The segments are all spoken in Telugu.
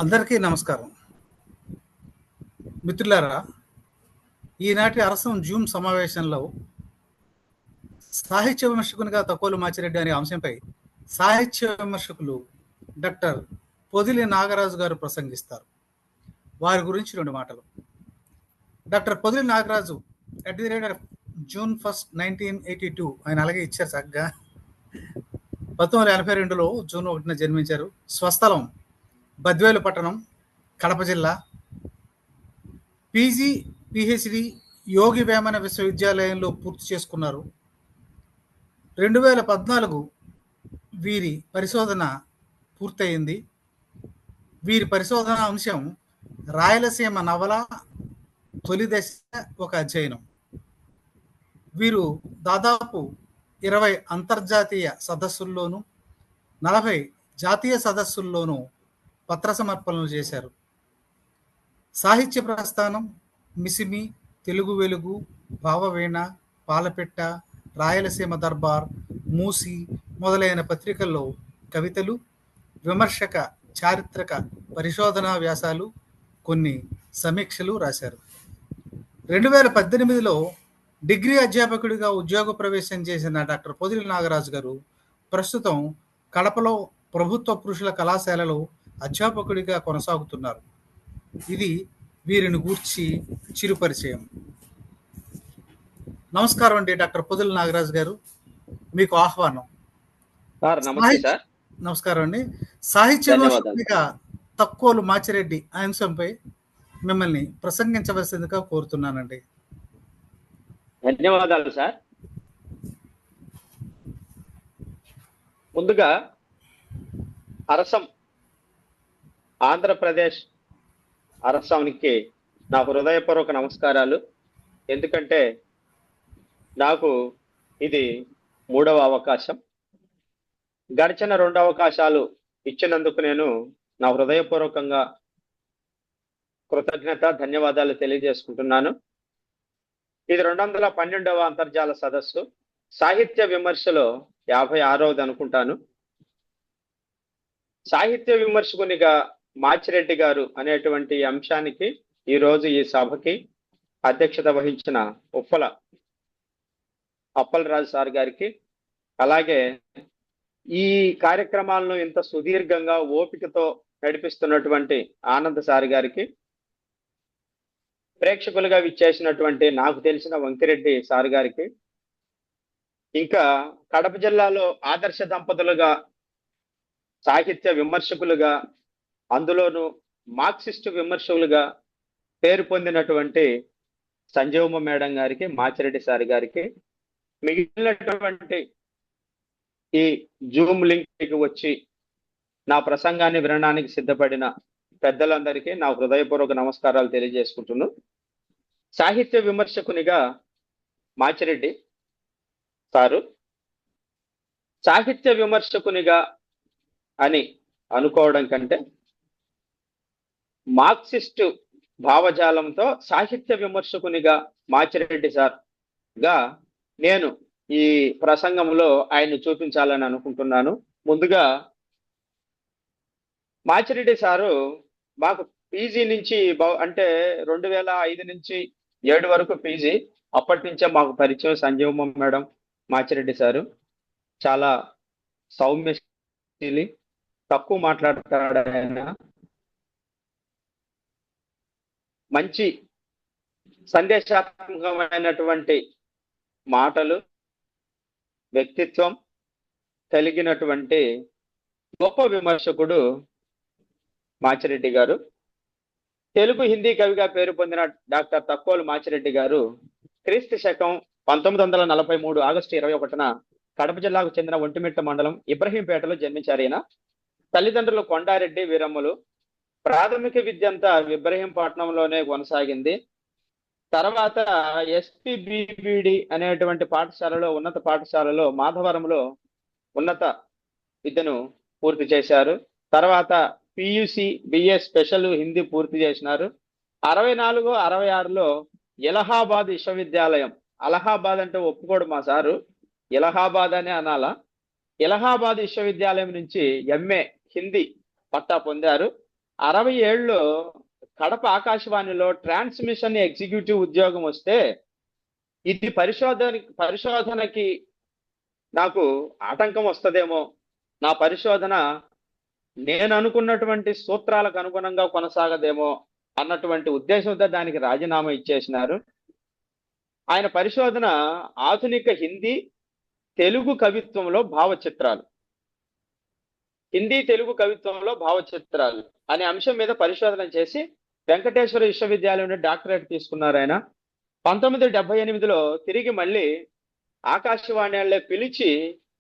అందరికీ నమస్కారం. మిత్రులారా, ఈనాటి అరసం జూమ్ సమావేశంలో సాహిత్య విమర్శకునిగా తకోలు మాచిరెడ్డి అనే అంశంపై సాహిత్య విమర్శకులు డాక్టర్ పొదిలి నాగరాజు గారు ప్రసంగిస్తారు. వారి గురించి 2 మాటలు. Doctor Podili Nagaraju at the rate of June 1st, 1982 ఆయన అలాగే ఇచ్చారు చక్కగా. 1982లో జూన్ 1న జన్మించారు. స్వస్థలం బద్వేలు పట్టణం, కడప జిల్లా. పీజీ, పిహెచ్డి యోగి వేమన విశ్వవిద్యాలయంలో పూర్తి చేసుకున్నారు. 2014 వీరి పరిశోధన పూర్తయింది. వీరి పరిశోధన అంశం రాయలసీమ నవల తొలి దశ ఒక అధ్యయనం. వీరు దాదాపు 20 అంతర్జాతీయ సదస్సుల్లోనూ 40 జాతీయ సదస్సుల్లోనూ పత్ర సమర్పణలు చేశారు. సాహిత్య ప్రస్థానం మిసిమి, తెలుగు వెలుగు, భావవీణ, పాలపిట్ట, రాయలసీమ దర్బార్, మూసి మొదలైన పత్రికల్లో కవితలు, విమర్శక చారిత్రక పరిశోధనా వ్యాసాలు, కొన్ని సమీక్షలు రాశారు. 2018లో డిగ్రీ అధ్యాపకుడిగా ఉద్యోగ ప్రవేశం చేసిన డాక్టర్ పొదిలి నాగరాజు గారు ప్రస్తుతం కడపలో ప్రభుత్వ పురుషుల కళాశాలలో అధ్యాపకుడిగా కొనసాగుతున్నారు. ఇది వీరిని గూర్చి చిరు పరిచయం. నమస్కారం అండి డాక్టర్ పొదిలి నాగరాజు గారు, మీకు ఆహ్వానం. నమస్కారం అండి. సాహిత్య విమర్శకుడిగా తక్కోలు మాచిరెడ్డి అంశంపై మిమ్మల్ని ప్రసంగించవలసిందిగా కోరుతున్నానండి. ధన్యవాదాలు సార్. ముందుగా అరసం ఆంధ్రప్రదేశ్ అరసానికి నా హృదయపూర్వక నమస్కారాలు. ఎందుకంటే నాకు ఇది 3వ అవకాశం. గడిచిన 2 అవకాశాలు ఇచ్చినందుకు నేను నా హృదయపూర్వకంగా కృతజ్ఞత ధన్యవాదాలు తెలియజేసుకుంటున్నాను. ఇది 212వ అంతర్జాల సదస్సు. సాహిత్య విమర్శలో 56వది అనుకుంటాను. సాహిత్య విమర్శకునిగా మాచిరెడ్డి గారు అనేటువంటి అంశానికి ఈరోజు ఈ సభకి అధ్యక్షత వహించిన అప్పలరాజు సార్ గారికి, అలాగే ఈ కార్యక్రమాలను ఇంత సుదీర్ఘంగా ఓపికతో నడిపిస్తున్నటువంటి ఆనంద్ సార్ గారికి, ప్రేక్షకులుగా విచ్చేసినటువంటి నాకు తెలిసిన వంకిరెడ్డి సార్ గారికి, ఇంకా కడప జిల్లాలో ఆదర్శ దంపతులుగా సాహిత్య విమర్శకులుగా, అందులోనూ మార్క్సిస్టు విమర్శకులుగా పేరు పొందినటువంటి సంజీవమ్మ మేడం గారికి, మాచిరెడ్డి సార్ గారికి, మిగిలినటువంటి ఈ జూమ్ లింక్కి వచ్చి నా ప్రసంగాన్ని వినడానికి సిద్ధపడిన పెద్దలందరికీ నా హృదయపూర్వక నమస్కారాలు తెలియజేసుకుంటున్నాను. సాహిత్య విమర్శకునిగా మాచిరెడ్డి సారు సాహిత్య విమర్శకునిగా అని అనుకోవడం కంటే మార్క్సిస్టు భావజాలంతో సాహిత్య విమర్శకునిగా మాచిరెడ్డి సార్ గా నేను ఈ ప్రసంగంలో ఆయన్ని చూపించాలని అనుకుంటున్నాను. ముందుగా మాచిరెడ్డి సారు మాకు పీజీ నుంచి అంటే 2005 నుంచి 7 వరకు పీజీ. అప్పటి నుంచే మాకు పరిచయం. సంజీవమ్మ మేడం, మాచిరెడ్డి సారు చాలా సౌమ్యశీలి, తక్కువ మాట్లాడతాడు ఆయన. మంచి సందేశాత్మకమైనటువంటి మాటలు, వ్యక్తిత్వం కలిగినటువంటి గొప్ప విమర్శకుడు మాచిరెడ్డి గారు. తెలుగు హిందీ కవిగా పేరు పొందిన డాక్టర్ తక్కోలు మాచిరెడ్డి గారు క్రీస్తు శకం 1943 ఆగస్టు 21న కడప జిల్లాకు చెందిన ఒంటిమిట్ట మండలం ఇబ్రహీంపేటలో జన్మించారు. ఈయన తల్లిదండ్రులు కొండారెడ్డి, వీరమ్మలు. ప్రాథమిక విద్య అంతా ఇబ్రహీంపట్నంలోనే కొనసాగింది. తర్వాత ఎస్పిబిబిడి అనేటువంటి పాఠశాలలో, ఉన్నత పాఠశాలలో మాధవరంలో ఉన్నత విద్యను పూర్తి చేశారు. తర్వాత పియుసి, బిఏ స్పెషల్ హిందీ పూర్తి చేసినారు. 64, 66లో ఎలహాబాద్ విశ్వవిద్యాలయం, అలహాబాద్ అంటే ఒప్పుకోడు మా సారు, ఎలహాబాద్ అనే అనాలా, ఎలహాబాద్ విశ్వవిద్యాలయం నుంచి ఎంఏ హిందీ పట్టా పొందారు. 67లో కడప ఆకాశవాణిలో ట్రాన్స్మిషన్ ఎగ్జిక్యూటివ్ ఉద్యోగం వస్తే ఇది పరిశోధనకి నాకు ఆటంకం వస్తుందేమో, నా పరిశోధన నేను అనుకున్నటువంటి సూత్రాలకు అనుగుణంగా కొనసాగదేమో అన్నటువంటి ఉద్దేశంతో దానికి రాజీనామా ఇచ్చేసినారు. ఆయన పరిశోధన ఆధునిక హిందీ తెలుగు కవిత్వంలో భావచిత్రాలు, హిందీ తెలుగు కవిత్వంలో భావచిత్రాలు అనే అంశం మీద పరిశోధన చేసి వెంకటేశ్వర విశ్వవిద్యాలయంలో డాక్టరేట్ తీసుకున్నారు ఆయన. 1978లో తిరిగి మళ్ళీ ఆకాశవాణిలో పిలిచి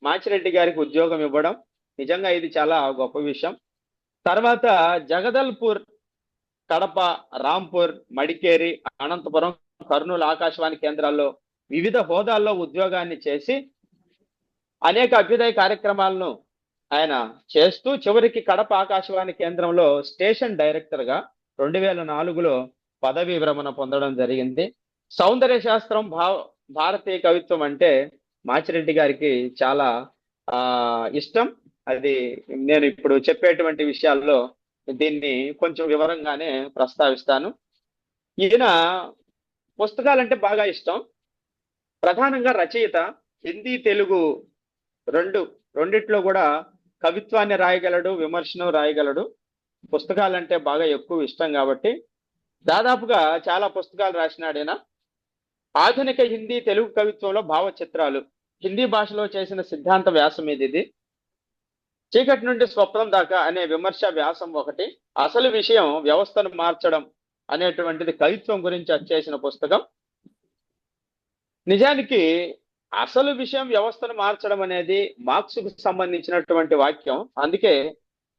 మాచిరెడ్డి గారికి ఉద్యోగం ఇవ్వడం నిజంగా ఇది చాలా గొప్ప విషయం. తర్వాత జగదల్పూర్, కడప, రాంపూర్, మడికేరి, అనంతపురం, కర్నూలు ఆకాశవాణి కేంద్రాల్లో వివిధ హోదాల్లో ఉద్యోగాన్ని చేసి అనేక అభ్యుదయ కార్యక్రమాలను ఆయన చేస్తూ చివరికి కడప ఆకాశవాణి కేంద్రంలో స్టేషన్ డైరెక్టర్ గా 2004లో పదవీ విరమణ పొందడం జరిగింది. సౌందర్య శాస్త్రం, భారతీయ కవిత్వం అంటే మాచిరెడ్డి గారికి చాలా ఇష్టం. అది నేను ఇప్పుడు చెప్పేటువంటి విషయాల్లో దీన్ని కొంచెం వివరంగానే ప్రస్తావిస్తాను. ఈయన పుస్తకాలంటే బాగా ఇష్టం. ప్రధానంగా రచయిత, హిందీ తెలుగు రెండిట్లో కూడా కవిత్వాన్ని రాయగలడు, విమర్శను రాయగలడు. పుస్తకాలంటే బాగా ఎక్కువ ఇష్టం కాబట్టి దాదాపుగా చాలా పుస్తకాలు రాసినాడు ఈయన. ఆధునిక హిందీ తెలుగు కవిత్వంలో భావచిత్రాలు, హిందీ భాషలో చేసిన సిద్ధాంత వ్యాసం ఇది. చీకటి నుండి స్వప్నం దాకా అనే విమర్శ వ్యాసం ఒకటి. అసలు విషయం వ్యవస్థను మార్చడం అనేటువంటిది కవిత్వం గురించి చేసిన పుస్తకం. నిజానికి అసలు విషయం వ్యవస్థను మార్చడం అనేది మార్క్స్కు సంబంధించినటువంటి వాక్యం. అందుకే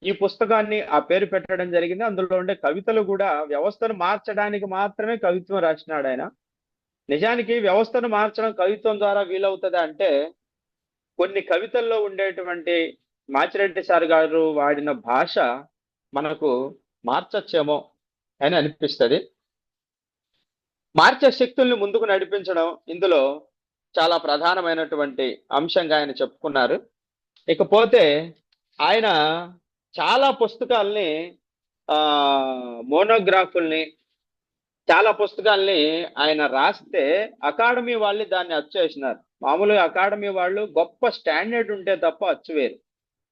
ఈ పుస్తకాన్ని ఆ పేరు పెట్టడం జరిగింది. అందులో ఉండే కవితలు కూడా వ్యవస్థను మార్చడానికి మాత్రమే కవిత్వం రాసినాడు ఆయన. నిజానికి వ్యవస్థను మార్చడం కవిత్వం ద్వారా వీలవుతుంది అంటే కొన్ని కవితల్లో ఉండేటువంటి మాచిరెడ్డి సార్ గారు వాడిన భాష మనకు మార్చచ్చేమో అని అనిపిస్తుంది. మార్చే శక్తుల్ని ముందుకు నడిపించడం ఇందులో చాలా ప్రధానమైనటువంటి అంశంగా ఆయన చెప్పుకున్నారు. ఇకపోతే ఆయన చాలా పుస్తకాల్ని, మోనోగ్రాఫుల్ని, చాలా పుస్తకాల్ని ఆయన రాస్తే అకాడమీ వాళ్ళు దాన్ని అచ్చు చేసినారు. మామూలుగా అకాడమీ వాళ్ళు గొప్ప స్టాండర్డ్ ఉంటే తప్ప అచ్చు వేరు.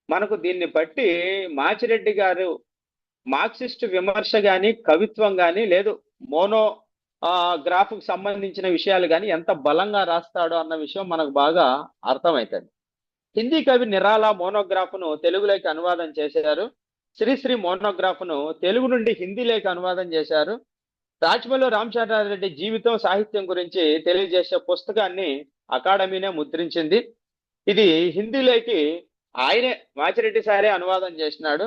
మనకు దీన్ని బట్టి మాచిరెడ్డి గారు మార్క్సిస్ట్ విమర్శ కానీ, కవిత్వం కానీ, లేదు మోనో గ్రాఫ్కు సంబంధించిన విషయాలు కానీ ఎంత బలంగా రాస్తాడో అన్న విషయం మనకు బాగా అర్థమవుతుంది. హిందీ కవి నిరాలా మోనోగ్రాఫ్ను తెలుగులోకి అనువాదం చేశారు. శ్రీశ్రీ మోనోగ్రాఫ్ను తెలుగు నుండి హిందీలోకి అనువాదం చేశారు. రాజమౌళి రామచంద్రారెడ్డి జీవితం, సాహిత్యం గురించి తెలియజేసే పుస్తకాన్ని అకాడమీనే ముద్రించింది. ఇది హిందీలోకి ఆయనే, మాచిరెడ్డి సారే అనువాదం చేసినాడు.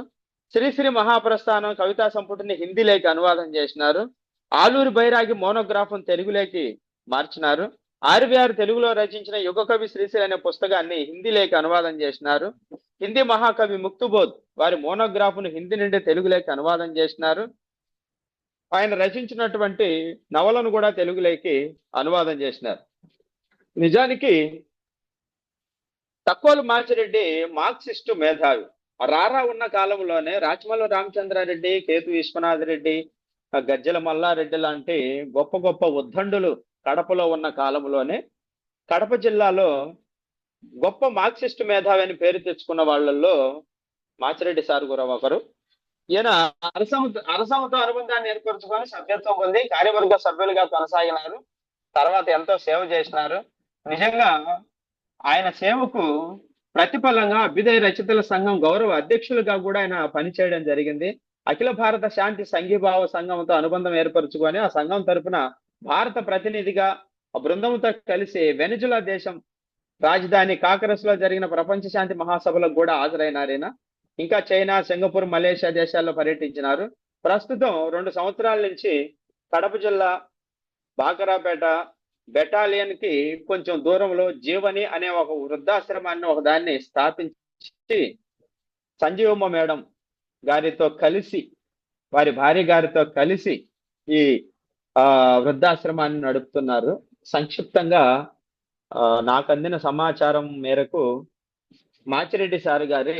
శ్రీశ్రీ మహాప్రస్థానం కవితా సంపుటిని హిందీలోకి అనువాదం చేసినారు. ఆలూరి బైరాగి మోనోగ్రాఫ్ను తెలుగులోకి మార్చినారు. ఆర్వీఆర్ తెలుగులో రచించిన యుగ కవి శ్రీశ్రీ అనే పుస్తకాన్ని హిందీలోకి అనువాదం చేసినారు. హిందీ మహాకవి ముక్తుబోధ్ వారి మోనోగ్రాఫ్ను హిందీ నుండి తెలుగులోకి అనువాదం చేసినారు. ఆయన రచించినటువంటి నవలను కూడా తెలుగులోకి అనువాదం చేసినారు. నిజానికి తక్కువలు మాచిరెడ్డి మార్క్సిస్టు మేధావి. రారా ఉన్న కాలంలోనే రాచమల్లు రామచంద్రారెడ్డి, కేతు విశ్వనాథ్ రెడ్డి, గజ్జల మల్లారెడ్డి లాంటి గొప్ప గొప్ప ఉద్దండులు కడపలో ఉన్న కాలంలోనే కడప జిల్లాలో గొప్ప మార్క్సిస్టు మేధావి అని పేరు తెచ్చుకున్న వాళ్ళల్లో మాచిరెడ్డి సార్ కూడా ఒకరు. ఈయన అరసంతో అనుబంధాన్ని ఏర్పరచుకొని సభ్యత్వం పొంది కార్యవర్గ సభ్యులుగా కొనసాగినారు. తర్వాత ఎంతో సేవ చేసినారు. నిజంగా ఆయన సేవకు ప్రతిఫలంగా అభ్యుదయ రచయితల సంఘం గౌరవ అధ్యక్షులుగా కూడా ఆయన పనిచేయడం జరిగింది. అఖిల భారత శాంతి సంఘీభావ సంఘంతో అనుబంధం ఏర్పరచుకొని ఆ సంఘం తరపున భారత ప్రతినిధిగా ఆ బృందంతో కలిసి వెనిజులా దేశం రాజధాని కాకరస్ లో జరిగిన ప్రపంచ శాంతి మహాసభలకు కూడా హాజరైనారైనా. ఇంకా చైనా, సింగపూర్, మలేషియా దేశాల్లో పర్యటించినారు. ప్రస్తుతం 2 సంవత్సరాల నుంచి కడప జిల్లా బాకరాపేట బెటాలియన్ కి కొంచెం దూరంలో జీవని అనే ఒక వృద్ధాశ్రమాన్ని ఒకదాన్ని స్థాపించి సంజీవమ్మ మేడం గారితో కలిసి, వారి భార్య గారితో కలిసి ఈ వృద్ధాశ్రమాన్ని నడుపుతున్నారు. సంక్షిప్తంగా నాకు అందిన సమాచారం మేరకు మాచిరెడ్డి సార్ గారి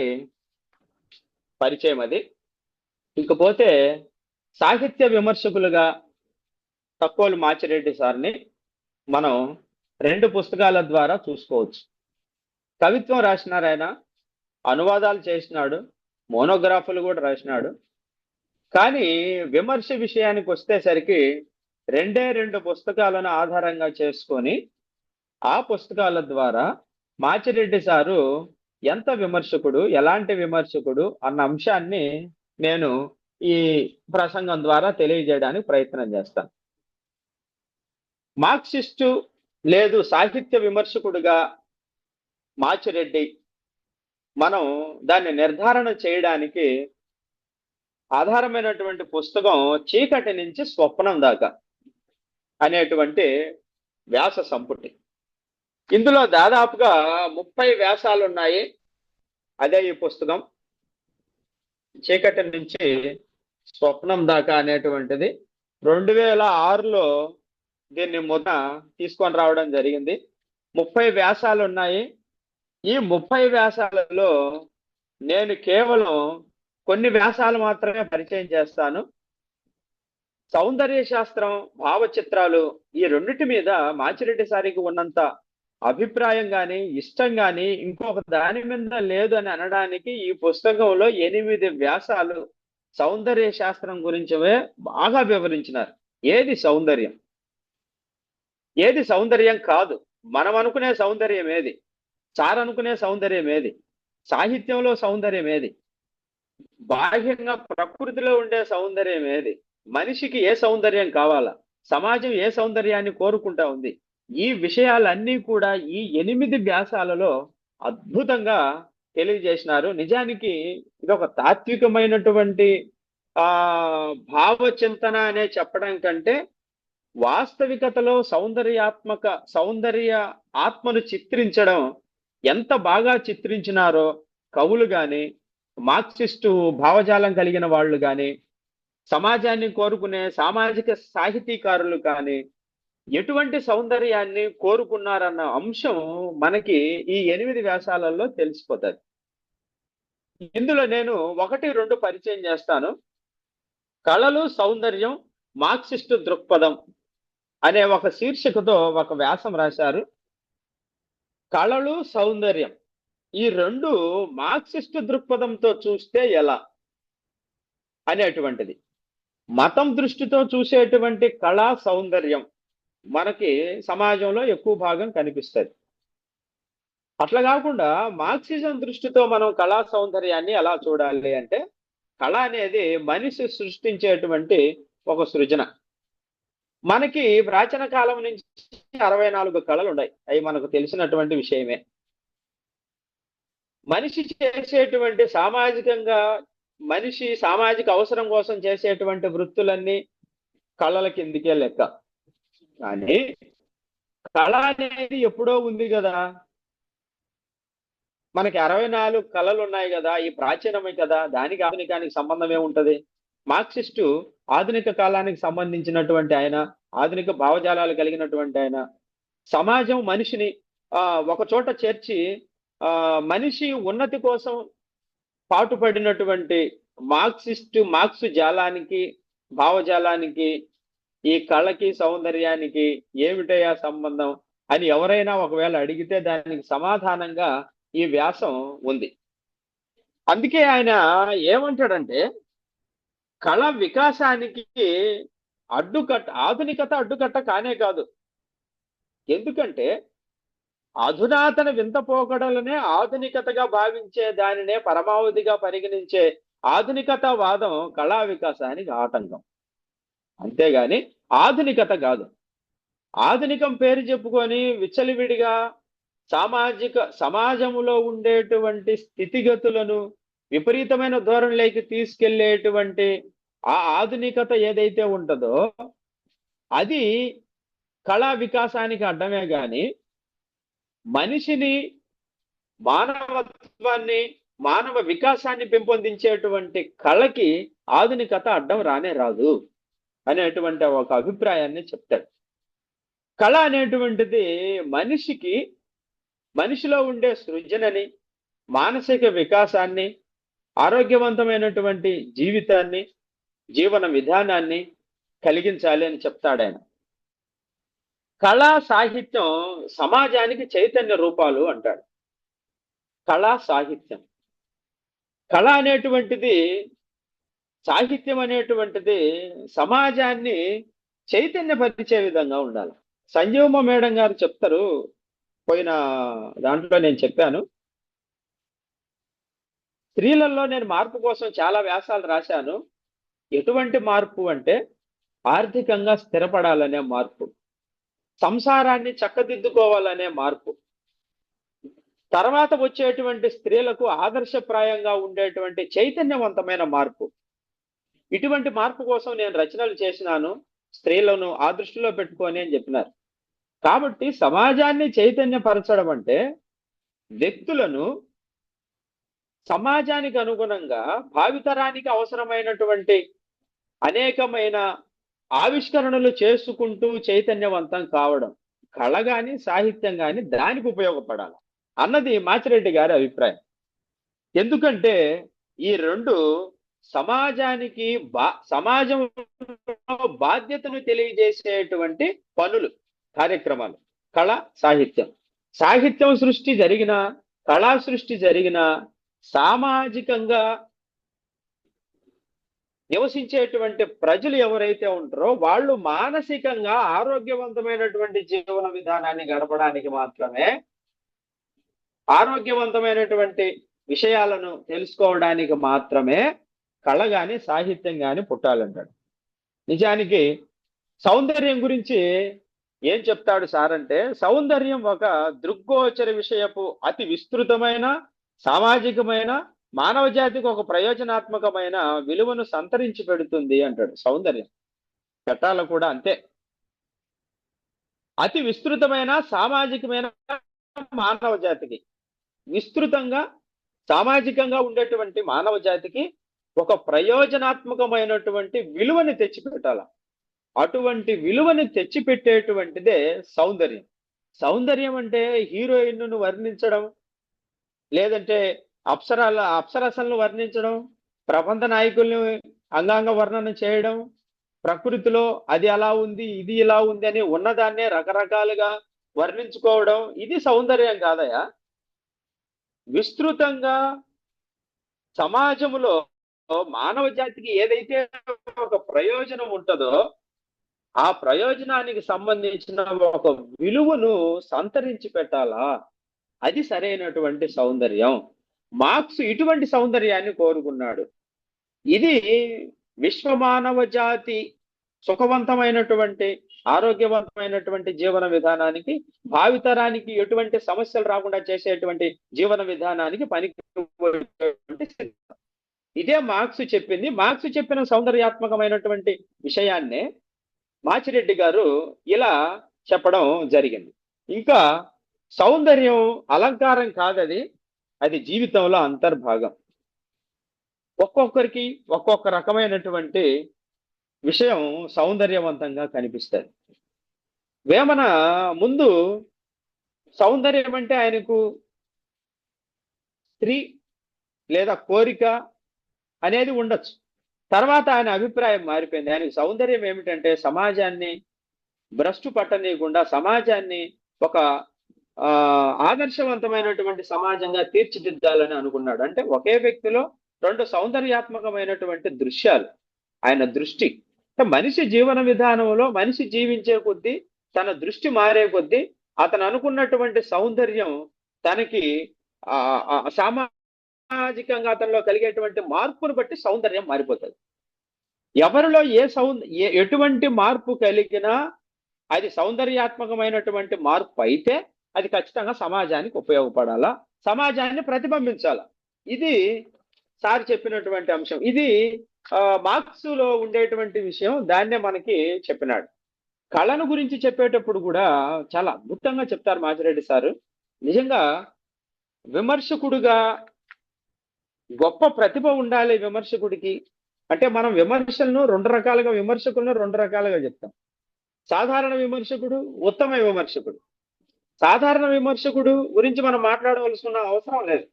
పరిచయం అది. ఇకపోతే సాహిత్య విమర్శకులుగా తక్కువలు మాచిరెడ్డి సార్ని మనం రెండు పుస్తకాల ద్వారా చూసుకోవచ్చు. కవిత్వం రాసినారు ఆయన, అనువాదాలు చేసినాడు, మోనోగ్రాఫ్లు కూడా రాసినాడు. కానీ విమర్శ విషయానికి వచ్చేసరికి రెండు పుస్తకాలను ఆధారంగా చేసుకొని ఆ పుస్తకాల ద్వారా మాచిరెడ్డి సారు ఎంత విమర్శకుడు, ఎలాంటి విమర్శకుడు అన్న అంశాన్ని నేను ఈ ప్రసంగం ద్వారా తెలియజేయడానికి ప్రయత్నం చేస్తాను. మార్క్సిస్టు లేదు సాహిత్య విమర్శకుడుగా మాచిరెడ్డి మనం దాన్ని నిర్ధారణ చేయడానికి ఆధారమైనటువంటి పుస్తకం చీకటి నుంచి స్వప్నం దాకా అనేటువంటి వ్యాస సంపుటి. ఇందులో దాదాపుగా 30 వ్యాసాలు ఉన్నాయి. అదే ఈ పుస్తకం చీకటి నుంచి స్వప్నం దాకా అనేటువంటిది 2006లో దీన్ని తీసుకొని రావడం జరిగింది. 30 వ్యాసాలు ఉన్నాయి. ఈ 30 వ్యాసాలలో నేను కేవలం కొన్ని వ్యాసాలు మాత్రమే పరిచయం చేస్తాను. సౌందర్య శాస్త్రం, భావచిత్రాలు ఈ రెండిటి మీద మాచిరెడ్డి సారికి ఉన్నంత అభిప్రాయం కానీ ఇష్టం కానీ ఇంకొక దాని మీద లేదు అని అనడానికి ఈ పుస్తకంలో 8 వ్యాసాలు సౌందర్య శాస్త్రం గురించే బాగా వివరించినారు. ఏది సౌందర్యం, ఏది సౌందర్యం కాదు, మనం అనుకునే సౌందర్యం ఏది, సార్ అనుకునే సౌందర్యం ఏది, సాహిత్యంలో సౌందర్యం ఏది, బాహ్యంగా ప్రకృతిలో ఉండే సౌందర్యం ఏది, మనిషికి ఏ సౌందర్యం కావాలా, సమాజం ఏ సౌందర్యాన్ని కోరుకుంటా ఉంది, ఈ విషయాలన్నీ కూడా ఈ 8 వ్యాసాలలో అద్భుతంగా తెలియజేసినారు. నిజానికి ఇది ఒక తాత్వికమైనటువంటి భావచింతన అనే చెప్పడం కంటే వాస్తవికతలో సౌందర్య ఆత్మను చిత్రించడం ఎంత బాగా చిత్రించినారో కవులు గాని, మార్క్సిస్టు భావజాలం కలిగిన వాళ్ళు గాని, సమాజాన్ని కోరుకునే సామాజిక సాహితీకారులు కానీ ఎటువంటి సౌందర్యాన్ని కోరుకున్నారన్న అంశం మనకి ఈ 8 వ్యాసాలలో తెలిసిపోతుంది. ఇందులో నేను 1-2 పరిచయం చేస్తాను. కళలు సౌందర్యం, మార్క్సిస్టు దృక్పథం అనే ఒక శీర్షికతో ఒక వ్యాసం రాశారు. కళలు సౌందర్యం ఈ రెండు మార్క్సిస్టు దృక్పథంతో చూస్తే ఎలా అనేటువంటిది. మతం దృష్టితో చూసేటువంటి కళా సౌందర్యం మనకి సమాజంలో ఎక్కువ భాగం కనిపిస్తుంది. అట్లా కాకుండా మార్క్సిజం దృష్టితో మనం కళా సౌందర్యాన్ని ఎలా చూడాలి అంటే, కళ అనేది మనిషి సృష్టించేటువంటి ఒక సృజన. మనకి ప్రాచీన కాలం నుంచి 64 కళలు ఉన్నాయి. అవి మనకు తెలిసినటువంటి విషయమే. మనిషి చేసేటువంటి మనిషి సామాజిక అవసరం కోసం చేసేటువంటి వృత్తులన్నీ కళల కిందికే లెక్క. కానీ కళ అనేది ఎప్పుడో ఉంది కదా, మనకి 64 కళలు ఉన్నాయి కదా, ఈ ప్రాచీనమే కదా, దానికి ఆధునికానికి సంబంధం ఏముంటది? మార్క్సిస్టు ఆధునిక కాలానికి సంబంధించినటువంటి ఆయన, ఆధునిక భావజాలాలు కలిగినటువంటి ఆయన, సమాజం మనిషిని ఒక చోట చేర్చి మనిషి ఉన్నతి కోసం పాటుపడినటువంటి మార్క్సు జాలానికి, భావజాలానికి, ఈ కళకి సౌందర్యానికి ఏమిటయా సంబంధం అని ఎవరైనా ఒకవేళ అడిగితే దానికి సమాధానంగా ఈ వ్యాసం ఉంది. అందుకే ఆయన ఏమంటాడంటే, కళ వికాసానికి ఆధునికత అడ్డుకట్ట కానే కాదు. ఎందుకంటే అధునాతన వింత పోకడలనే ఆధునికతగా భావించే దానినే పరమావధిగా పరిగణించే ఆధునికత వాదం కళా వికాసానికి ఆటంకం. అంతేగాని ఆధునికత కాదు. ఆధునికం పేరు చెప్పుకొని విచ్చలవిడిగా సమాజంలో ఉండేటువంటి స్థితిగతులను విపరీతమైన ధోరణిలోకి తీసుకెళ్లేటువంటి ఆ ఆధునికత ఏదైతే ఉంటుందో అది కళా వికాసానికి అడ్డమే గాని మనిషిని, మానవత్వాన్ని, మానవ వికాసాన్ని పెంపొందించేటువంటి కళకి ఆధునికత అడ్డం రానే రాదు అనేటువంటి ఒక అభిప్రాయాన్ని చెప్తాడు. కళ అనేటువంటిది మనిషిలో ఉండే సృజనని, మానసిక వికాసాన్ని, ఆరోగ్యవంతమైనటువంటి జీవితాన్ని, జీవన విధానాన్ని కలిగించాలి అని చెప్తాడు ఆయన. కళా సాహిత్యం సమాజానికి చైతన్య రూపాలు అంటాడు. కళా సాహిత్యం, కళ అనేటువంటిది, సాహిత్యం అనేటువంటిది సమాజాన్ని చైతన్యపరిచే విధంగా ఉండాలి. సంజీవమ్మ మేడం గారు చెప్తారు, పోయిన దాంట్లో నేను చెప్పాను, స్త్రీలలో నేను మార్పు కోసం చాలా వ్యాసాలు రాశాను. ఎటువంటి మార్పు అంటే ఆర్థికంగా స్థిరపడాలనే మార్పు, సంసారాన్ని చక్కదిద్దుకోవాలనే మార్పు, తర్వాత వచ్చేటువంటి స్త్రీలకు ఆదర్శప్రాయంగా ఉండేటువంటి చైతన్యవంతమైన మార్పు. ఇటువంటి మార్పు కోసం నేను రచనలు చేసినాను, స్త్రీలను ఆ దృష్టిలో పెట్టుకొని అని చెప్పినారు. కాబట్టి సమాజాన్ని చైతన్యపరచడం అంటే వ్యక్తులను సమాజానికి అనుగుణంగా భావితరానికి అవసరమైనటువంటి అనేకమైన ఆవిష్కరణలు చేసుకుంటూ చైతన్యవంతం కావడం. కళ గాని సాహిత్యం గాని దానికి ఉపయోగపడాలి అన్నది మాచిరెడ్డి గారి అభిప్రాయం. ఎందుకంటే ఈ రెండు సమాజానికి సమాజంలో బాధ్యతను తెలియజేసేటువంటి పనులు, కార్యక్రమాలు. కళ, సాహిత్యం. సాహిత్యం సృష్టి జరిగిన, కళా సృష్టి జరిగిన సామాజికంగా నివసించేటువంటి ప్రజలు ఎవరైతే ఉంటారో వాళ్ళు మానసికంగా ఆరోగ్యవంతమైనటువంటి జీవన విధానాన్ని గడపడానికి మాత్రమే, ఆరోగ్యవంతమైనటువంటి విషయాలను తెలుసుకోవడానికి మాత్రమే కళ గాని సాహిత్యం గాని పుట్టాలంటాడు. నిజానికి సౌందర్యం గురించి ఏం చెప్తాడు సార్ అంటే, సౌందర్యం ఒక దృగ్గోచర విషయపు అతి విస్తృతమైన, సామాజికమైన, మానవ జాతికి ఒక ప్రయోజనాత్మకమైన విలువను సంతరించి పెడుతుంది అంటాడు. సౌందర్యం చట్టాల కూడా అంతే. అతి విస్తృతమైన, సామాజికమైన, మానవ జాతికి విస్తృతంగా సామాజికంగా ఉండేటువంటి మానవ జాతికి ఒక ప్రయోజనాత్మకమైనటువంటి విలువని తెచ్చిపెట్టాల. అటువంటి విలువని తెచ్చిపెట్టేటువంటిదే సౌందర్యం. సౌందర్యం అంటే హీరోయిన్ను వర్ణించడం, లేదంటే అప్సరసలను వర్ణించడం, ప్రబంధ నాయకుల్ని అంగాంగ వర్ణన చేయడం, ప్రకృతిలో అది అలా ఉంది, ఇది ఇలా ఉంది అని ఉన్నదాన్నే రకరకాలుగా వర్ణించుకోవడం, ఇది సౌందర్యం కాదయా. విస్తృతంగా సమాజంలో మానవ జాతికి ఏదైతే ఒక ప్రయోజనం ఉంటుందో ఆ ప్రయోజనానికి సంబంధించిన ఒక విలువను సంతరించి పెట్టాలా, అది సరైనటువంటి సౌందర్యం. మార్క్స్ ఇటువంటి సౌందర్యాన్ని కోరుకున్నాడు. ఇది విశ్వమానవ జాతి సుఖవంతమైనటువంటి, ఆరోగ్యవంతమైనటువంటి జీవన విధానానికి, భావితరానికి ఎటువంటి సమస్యలు రాకుండా చేసేటువంటి జీవన విధానానికి పనికి. ఇదే మార్క్స్ చెప్పింది. మార్క్స్ చెప్పిన సౌందర్యాత్మకమైనటువంటి విషయాన్నే మాచిరెడ్డి గారు ఇలా చెప్పడం జరిగింది. ఇంకా సౌందర్యం అలంకారం కాదది, అది జీవితంలో అంతర్భాగం. ఒక్కొక్కరికి ఒక్కొక్క రకమైనటువంటి విషయం సౌందర్యవంతంగా కనిపిస్తుంది. వేమన ముందు సౌందర్యం అంటే ఆయనకు స్త్రీ లేదా కోరిక అనేది ఉండొచ్చు. తర్వాత ఆయన అభిప్రాయం మారిపోయింది. ఆయనకు సౌందర్యం ఏమిటంటే సమాజాన్ని భ్రష్టు పట్టనీయకుండా, సమాజాన్ని ఒక ఆదర్శవంతమైనటువంటి సమాజంగా తీర్చిదిద్దాలని అనుకున్నాడు. అంటే ఒకే వ్యక్తిలో రెండు సౌందర్యాత్మకమైనటువంటి దృశ్యాలు. ఆయన దృష్టి మనిషి జీవన విధానంలో, మనిషి జీవించే కొద్దీ, తన దృష్టి మారే కొద్దీ అతను అనుకున్నటువంటి సౌందర్యం తనకి సామాజికంగా అతనిలో కలిగేటువంటి మార్పును బట్టి సౌందర్యం మారిపోతుంది. ఎవరిలో ఎటువంటి మార్పు కలిగినా అది సౌందర్యాత్మకమైనటువంటి మార్పు అయితే అది ఖచ్చితంగా సమాజానికి ఉపయోగపడాలా, సమాజాన్ని ప్రతిబింబించాలా. ఇది సార్ చెప్పినటువంటి అంశం. ఇది మార్క్స్లో ఉండేటువంటి విషయం. దాన్నే మనకి చెప్పినాడు. కళను గురించి చెప్పేటప్పుడు కూడా చాలా అద్భుతంగా చెప్తారు మాచిరెడ్డి సారు. నిజంగా విమర్శకుడుగా గొప్ప ప్రతిభ ఉండాలి విమర్శకుడికి. అంటే మనం విమర్శలను రెండు రకాలుగా చెప్తాం. సాధారణ విమర్శకుడు, ఉత్తమ విమర్శకుడు. సాధారణ విమర్శకుడు గురించి మనం మాట్లాడవలసిన అవసరం లేదు.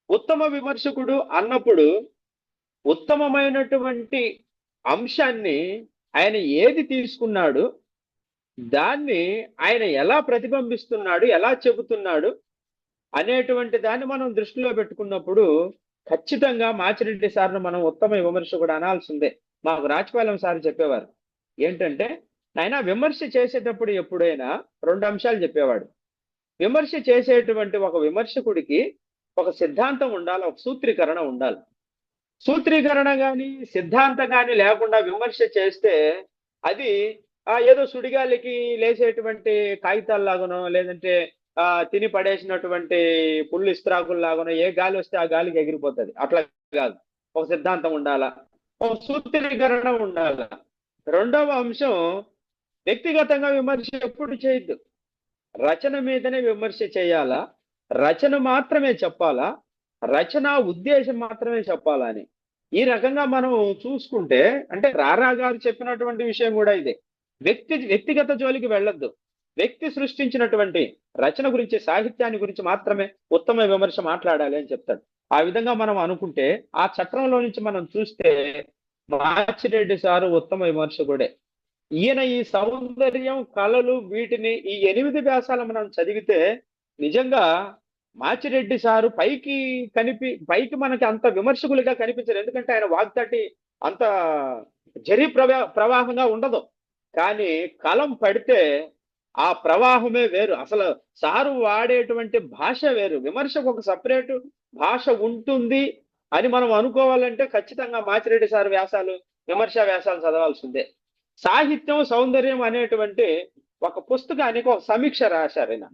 ఉత్తమ విమర్శకుడు అన్నప్పుడు ఉత్తమమైనటువంటి అంశాన్ని ఆయన ఏది తీసుకున్నాడు, దాన్ని ఆయన ఎలా ప్రతిబింబిస్తున్నాడు, ఎలా చెబుతున్నాడు అనేటువంటి దాన్ని మనం దృష్టిలో పెట్టుకున్నప్పుడు ఖచ్చితంగా మాచిరెడ్డి సార్ను మనం ఉత్తమ విమర్శకుడు అనాల్సిందే. మాకు రాజపాలెం సార్ చెప్పేవారు ఏంటంటే, ఆయన విమర్శ చేసేటప్పుడు ఎప్పుడైనా రెండు అంశాలు చెప్పేవాడు. విమర్శ చేసేటువంటి ఒక విమర్శకుడికి ఒక సిద్ధాంతం ఉండాలి, ఒక సూత్రీకరణ ఉండాలి. సూత్రీకరణ కానీ సిద్ధాంతం కానీ లేకుండా విమర్శ చేస్తే అది ఏదో సుడిగాలికి లేచేటువంటి కాగితాల్లాగానో, లేదంటే తిని పడేసినటువంటి పుల్లు ఇస్త్రాకుల్లాగానో, ఏ గాలి వస్తే ఆ గాలికి ఎగిరిపోతుంది. అట్లా కాదు, ఒక సిద్ధాంతం ఉండాలా, ఒక సూత్రీకరణ ఉండాలా. రెండవ అంశం, వ్యక్తిగతంగా విమర్శ ఎప్పుడు చేయొద్దు. రచన మీదనే విమర్శ చేయాలా, రచన మాత్రమే చెప్పాలా, రచన ఉద్దేశం మాత్రమే చెప్పాలా అని. ఈ రకంగా మనం చూసుకుంటే, అంటే రారా గారు చెప్పినటువంటి విషయం కూడా ఇదే. వ్యక్తిగత జోలికి వెళ్ళొద్దు. వ్యక్తి సృష్టించినటువంటి రచన గురించి, సాహిత్యాన్ని గురించి మాత్రమే ఉత్తమ విమర్శ మాట్లాడాలి అని చెప్తాడు. ఆ విధంగా మనం అనుకుంటే, ఆ చట్రంలో నుంచి మనం చూస్తే మాచిరెడ్డి సారు ఉత్తమ విమర్శకుడే. ఈయన ఈ సౌందర్యం, కళలు, వీటిని ఈ 8 వ్యాసాలు మనం చదివితే నిజంగా మాచిరెడ్డి సారు పైకి మనకి అంత విమర్శకులుగా కనిపించరు. ఎందుకంటే ఆయన వాగ్దాటి అంత ప్రవాహంగా ఉండదు. కానీ కలం పడితే ఆ ప్రవాహమే వేరు. అసలు సారు వాడేటువంటి భాష వేరు. విమర్శకు ఒక సపరేట్ భాష ఉంటుంది అని మనం అనుకోవాలంటే ఖచ్చితంగా మాచిరెడ్డి సారు వ్యాసాలు, విమర్శా వ్యాసాలు చదవాల్సిందే. సాహిత్యం సౌందర్యం అనేటువంటి ఒక పుస్తకానికి ఒక సమీక్ష రాశారు ఆయన.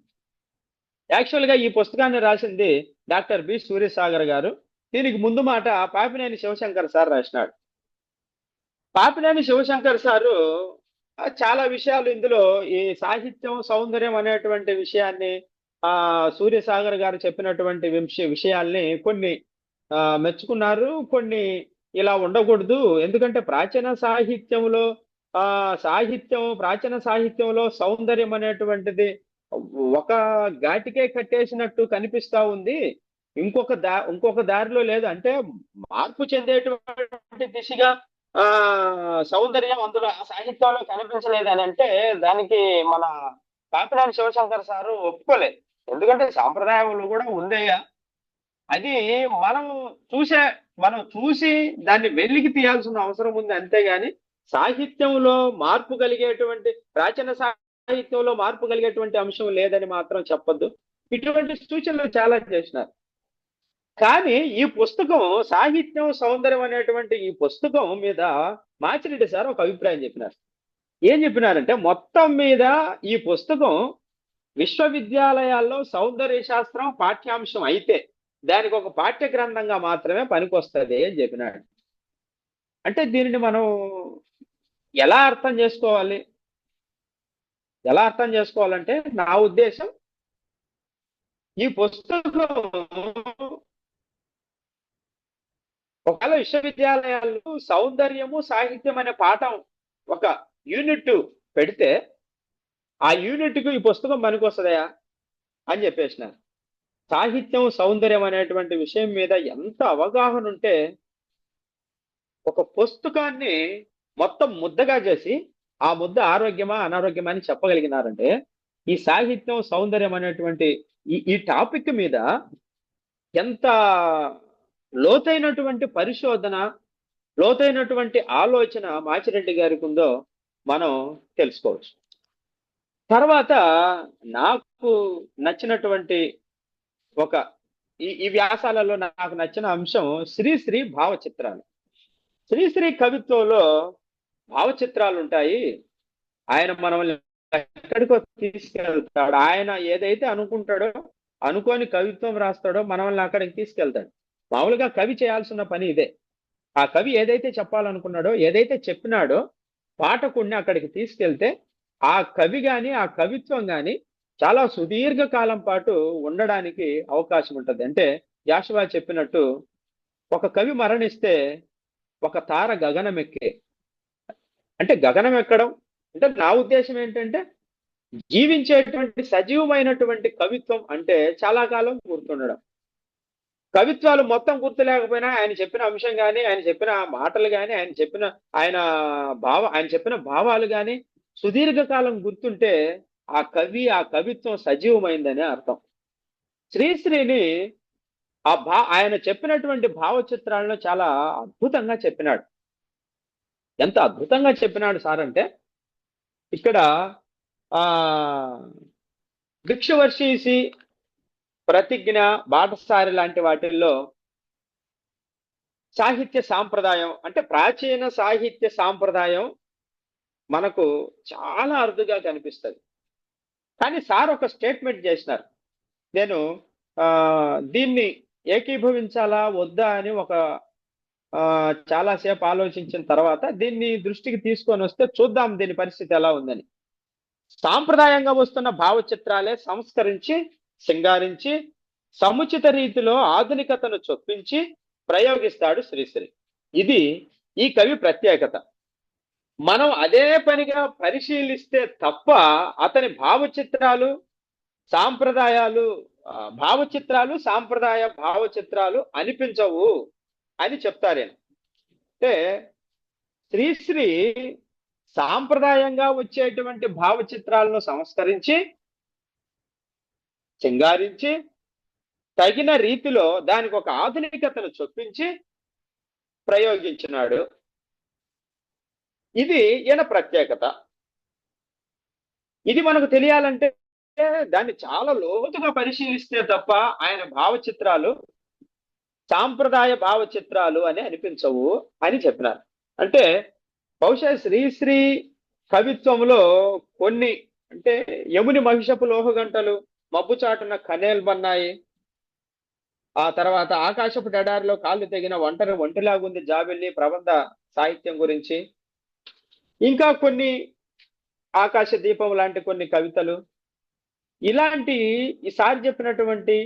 యాక్చువల్గా ఈ పుస్తకాన్ని రాసింది డాక్టర్ బి సూర్యసాగర్ గారు. దీనికి ముందు మాట పాపినేని శివశంకర్ సార్ రాసినాడు. పాపినేని శివశంకర్ సారు చాలా విషయాలు ఇందులో ఈ సాహిత్యం సౌందర్యం అనేటువంటి విషయాన్ని సూర్యసాగర్ గారు చెప్పినటువంటి విషయాల్ని కొన్ని మెచ్చుకున్నారు, కొన్ని ఇలా ఉండకూడదు. ఎందుకంటే ప్రాచీన సాహిత్యంలో సౌందర్యం అనేటువంటిది ఒక ఘాటికే కట్టేసినట్టు కనిపిస్తా ఉంది, ఇంకొక దారిలో లేదు. అంటే మార్పు చెందేటువంటి దిశగా సౌందర్యం అందులో సాహిత్యంలో కనిపించలేదు అని అంటే దానికి మన పాపినేని శివశంకర్ సారు ఒప్పుకోలేదు. ఎందుకంటే సాంప్రదాయంలో కూడా ఉందయ్యా, అది మనం చూసి దాన్ని వెలికి తీయాల్సిన అవసరం ఉంది. అంతేగాని సాహిత్యంలో మార్పు కలిగేటువంటి, ప్రాచీన సాహిత్యంలో మార్పు కలిగేటువంటి అంశం లేదని మాత్రం చెప్పొద్దు. ఇటువంటి సూచనలు చాలా చేసినారు. కానీ ఈ పుస్తకం సాహిత్యం సౌందర్యం అనేటువంటి ఈ పుస్తకం మీద మాచిరెడ్డి సార్ ఒక అభిప్రాయం చెప్పినారు. ఏం చెప్పినారంటే, మొత్తం మీద ఈ పుస్తకం విశ్వవిద్యాలయాల్లో సౌందర్య శాస్త్రం పాఠ్యాంశం అయితే దానికి ఒక పాఠ్య గ్రంథంగా మాత్రమే పనికొస్తుంది అని చెప్పినాడు. అంటే దీనిని మనం ఎలా అర్థం చేసుకోవాలంటే నా ఉద్దేశం, ఈ పుస్తకం ఒకవేళ విశ్వవిద్యాలయాలు సౌందర్యము సాహిత్యం అనే పాఠం ఒక యూనిట్ పెడితే ఆ యూనిట్కు ఈ పుస్తకం పనికొస్తుందయా అని చెప్పేసినారు. సాహిత్యం సౌందర్యం అనేటువంటి విషయం మీద ఎంత అవగాహన ఉంటే ఒక పుస్తకాన్ని మొత్తం ముద్దగా చేసి ఆ ముద్ద ఆరోగ్యమా అనారోగ్యమా అని చెప్పగలిగినారంటే, ఈ సాహిత్యం సౌందర్యం అనేటువంటి ఈ టాపిక్ మీద ఎంత లోతైనటువంటి పరిశోధన, లోతైనటువంటి ఆలోచన మాచిరెడ్డి గారికి ఉందో మనం తెలుసుకోవచ్చు. తర్వాత నాకు నచ్చినటువంటి ఈ వ్యాసాలలో నాకు నచ్చిన అంశం శ్రీశ్రీ భావచిత్రాలు. శ్రీశ్రీ కవిత్వంలో భావచిత్రాలు ఉంటాయి. ఆయన మనల్ని ఎక్కడికో తీసుకెళ్తాడు. ఆయన ఏదైతే అనుకుంటాడో, అనుకోని కవిత్వం రాస్తాడో మనల్ని అక్కడికి తీసుకెళ్తాడు. మామూలుగా కవి చేయాల్సిన పని ఇదే. ఆ కవి ఏదైతే చెప్పాలనుకున్నాడో, ఏదైతే చెప్పినాడో పాఠకుడిని అక్కడికి తీసుకెళ్తే ఆ కవి గాని, ఆ కవిత్వం గాని చాలా సుదీర్ఘ కాలం పాటు ఉండడానికి అవకాశం ఉంటుంది. అంటే జాషువా చెప్పినట్టు, ఒక కవి మరణిస్తే ఒక తార గగనం ఎక్కే. అంటే గగనం ఎక్కడం అంటే నా ఉద్దేశం ఏంటంటే, జీవించేటువంటి సజీవమైనటువంటి కవిత్వం అంటే చాలా కాలం గుర్తుండడం. కవిత్వాలు మొత్తం గుర్తు లేకపోయినా ఆయన చెప్పిన అంశం కానీ, ఆయన చెప్పిన మాటలు కానీ, ఆయన చెప్పిన భావాలు కానీ సుదీర్ఘకాలం గుర్తుంటే ఆ కవిత్వం సజీవమైందని అర్థం. శ్రీశ్రీని ఆయన చెప్పినటువంటి భావచిత్రాలను చాలా అద్భుతంగా చెప్పినాడు. ఎంత అద్భుతంగా చెప్పినాడు సార్ అంటే, ఇక్కడ ఆ భిక్షువర్షీసి, ప్రతిజ్ఞ, బాటసారి లాంటి వాటిల్లో సాహిత్య సాంప్రదాయం అంటే ప్రాచీన సాహిత్య సాంప్రదాయం మనకు చాలా అరుదుగా కనిపిస్తుంది. కానీ సార్ ఒక స్టేట్మెంట్ చేసినారు. నేను దీన్ని ఏకీభవించాలా వద్దా అని చాలాసేపు ఆలోచించిన తర్వాత దీన్ని దృష్టికి తీసుకొని వస్తే చూద్దాం దీని పరిస్థితి ఎలా ఉందని. సాంప్రదాయంగా వస్తున్న భావచిత్రాలే సంస్కరించి, సింగారించి, సముచిత రీతిలో ఆధునికతను చొప్పించి ప్రయోగిస్తాడు శ్రీశ్రీ. ఇది ఈ కవి ప్రత్యేకత. మనం అదే పనిగా పరిశీలిస్తే తప్ప అతని భావచిత్రాలు, సాంప్రదాయ భావచిత్రాలు అనిపించవు అని చెప్తారేను. అంటే శ్రీశ్రీ సాంప్రదాయంగా వచ్చేటువంటి భావచిత్రాలను సంస్కరించి, సింగారించి, తగిన రీతిలో దానికి ఒక ఆధునికతను చొప్పించి ప్రయోగించినాడు. ఇది ఈయన ప్రత్యేకత. ఇది మనకు తెలియాలంటే దాన్ని చాలా లోతుగా పరిశీలిస్తే తప్ప ఆయన భావచిత్రాలు సాంప్రదాయ భావచిత్రాలు అని అనిపించవు అని చెప్పినారు. అంటే బహుశా శ్రీశ్రీ కవిత్వంలో కొన్ని అంటే యముని మహిషపు లోహగంటలు, మబ్బు చాటున కనేల్ బన్నాయి, ఆ తర్వాత ఆకాశపు డడారిలో కాళ్ళు తెగిన ఒంటరిలాగుంది జాబిల్లి ప్రబంధ సాహిత్యం గురించి, ఇంకా కొన్ని ఆకాశ దీపం లాంటి కొన్ని కవితలు, ఇలాంటి ఈసారి చెప్పినటువంటి